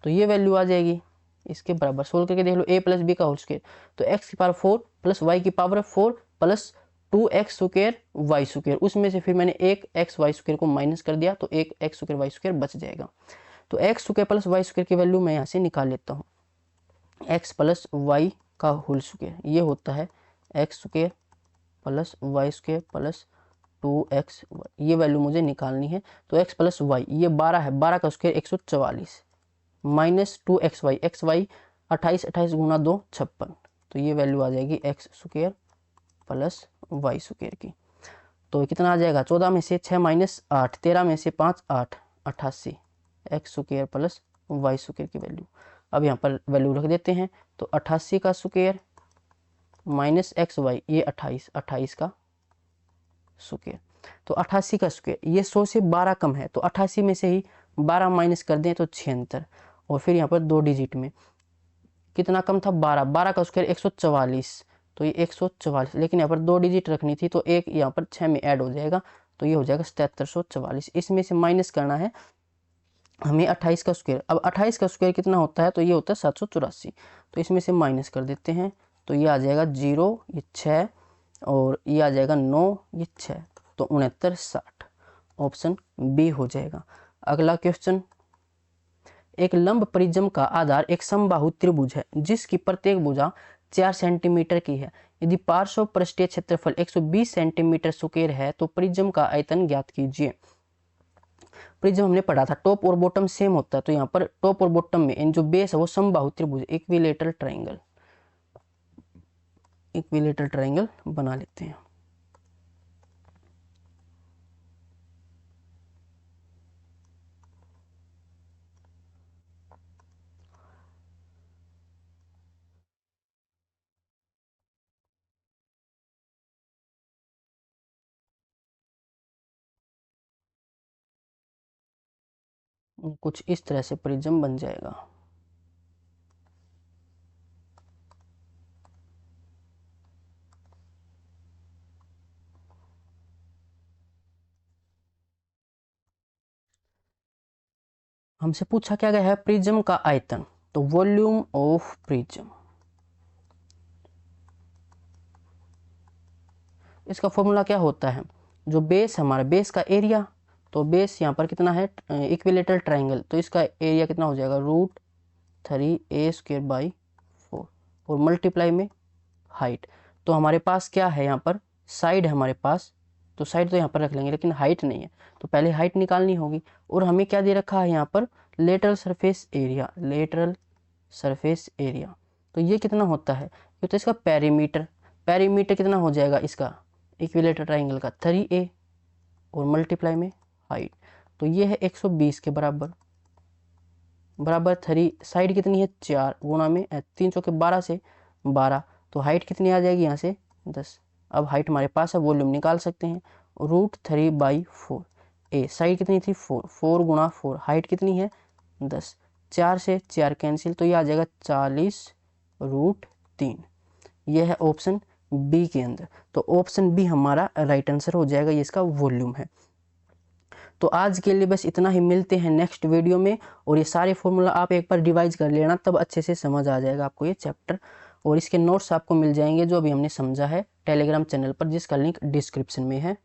तो ये वैल्यू आ जाएगी इसके बराबर। सोल्व करके देख लो, a प्लस बी का होल स्क्वायर, तो x की पावर 4 प्लस y की power 4 plus 2x square Y square, उसमें से फिर मैंने एक एक्स वाई स्क्वायर को माइनस कर दिया तो एक एक्स स्क्वायर वाई स्क्वायर बच जाएगा। तो X square plus Y square की वैल्यू मैं यहाँ से निकाल लेता हूँ, एक्स प्लस वाई का होल स्क्वायर ये होता है X square plus Y square plus 2x, ये वैल्यू मुझे निकालनी है। तो x प्लस वाई ये 12 है, 12 का स्क्वायर 144 माइनस 2xy, xy 28 28 गुना 2 56, तो ये वैल्यू आ जाएगी X square plus Y square की। तो कितना आ जाएगा, 14 में से 6 माइनस 8, 13 में से 5 8, 88 X square plus Y square की वैल्यू। अब यहाँ पर वैल्यू रख देते हैं, तो 88 का स्क्वायर माइनस एक्स वाई, ये 28, 28 का स्क्वायर। तो 88 का स्क्वायर, ये 100 से 12 कम है, तो 88 में से ही 12 माइनस कर दें तो 76, और फिर यहाँ पर 2 डिजिट में कितना कम था, 12, 12 का स्क्वायर 144, तो ये 144, लेकिन यहाँ पर 2 डिजिट रखनी थी तो एक यहाँ पर 6 में ऐड हो जाएगा, तो ये हो जाएगा 7744। इसमें से माइनस करना है हमें 28 का स्क्वायर। अब 28 का स्क्वायर कितना होता है, तो ये होता है 784, तो इसमें से माइनस कर देते हैं, तो ये आ जाएगा 0, ये 6, और ये आ जाएगा 9, ये 6, तो 69 60, ऑप्शन बी हो जाएगा। अगला क्वेश्चन, एक लंब प्रिज्म का आधार एक समबाहु त्रिभुज है जिसकी प्रत्येक भुजा 4 सेंटीमीटर की है। यदि पार्श्व पृष्ठीय क्षेत्रफल 120 सेंटीमीटर स्क्वायर है तो प्रिज्म का आयतन ज्ञात कीजिए। प्रिज्म हमने पढ़ा था टॉप और बॉटम सेम होता है, तो यहाँ पर टॉप और बॉटम में इन जो बेस है वो समबाहु त्रिभुज, इक्विलेटरल ट्रायंगल, इक्विलेटरल ट्रायंगल बना लेते हैं। कुछ इस तरह से प्रिज्म बन जाएगा। हमसे पूछा क्या गया है, प्रिज्म का आयतन, तो वॉल्यूम ऑफ प्रिज्म, इसका फॉर्मूला क्या होता है, जो बेस हमारा बेस का एरिया, तो बेस यहाँ पर कितना है, इक्विलेटरल ट्रायंगल, तो इसका एरिया कितना हो जाएगा, √3a²/4, और मल्टीप्लाई में हाइट। तो हमारे पास क्या है, यहाँ पर साइड है हमारे पास, तो साइड तो यहाँ पर रख लेंगे, लेकिन हाइट नहीं है, तो पहले हाइट निकालनी होगी। और हमें क्या दे रखा है यहाँ पर, lateral surface area, lateral surface area, तो ये कितना होता है, ये तो इसका पेरीमीटर, पेरीमीटर कितना हो जाएगा इसका इक्विलेटरल ट्रायंगल का, 3a, और मल्टीप्लाई में हाइट, तो ये है 120 के बराबर, बराबर 3, साइड कितनी है 4, गुणा में 3 चौके 12 से 12, तो हाइट कितनी आ जाएगी यहाँ से 10। अब हाइट हमारे पास है, वॉल्यूम निकाल सकते हैं, √3/4, ए साइड कितनी थी 4, 4 गुणा 4, हाइट कितनी है 10, 4 से 4 कैंसिल, तो ये आ जाएगा 40√3। यह है ऑप्शन बी के अंदर, तो ऑप्शन बी हमारा राइट आंसर हो जाएगा, ये इसका वॉल्यूम है। तो आज के लिए बस इतना ही, मिलते हैं नेक्स्ट वीडियो में। और ये सारे फॉर्मूला आप एक बार रिवाइज कर लेना, तब अच्छे से समझ आ जाएगा आपको ये चैप्टर। और इसके नोट्स आपको मिल जाएंगे जो अभी हमने समझा है टेलीग्राम चैनल पर, जिसका लिंक डिस्क्रिप्शन में है।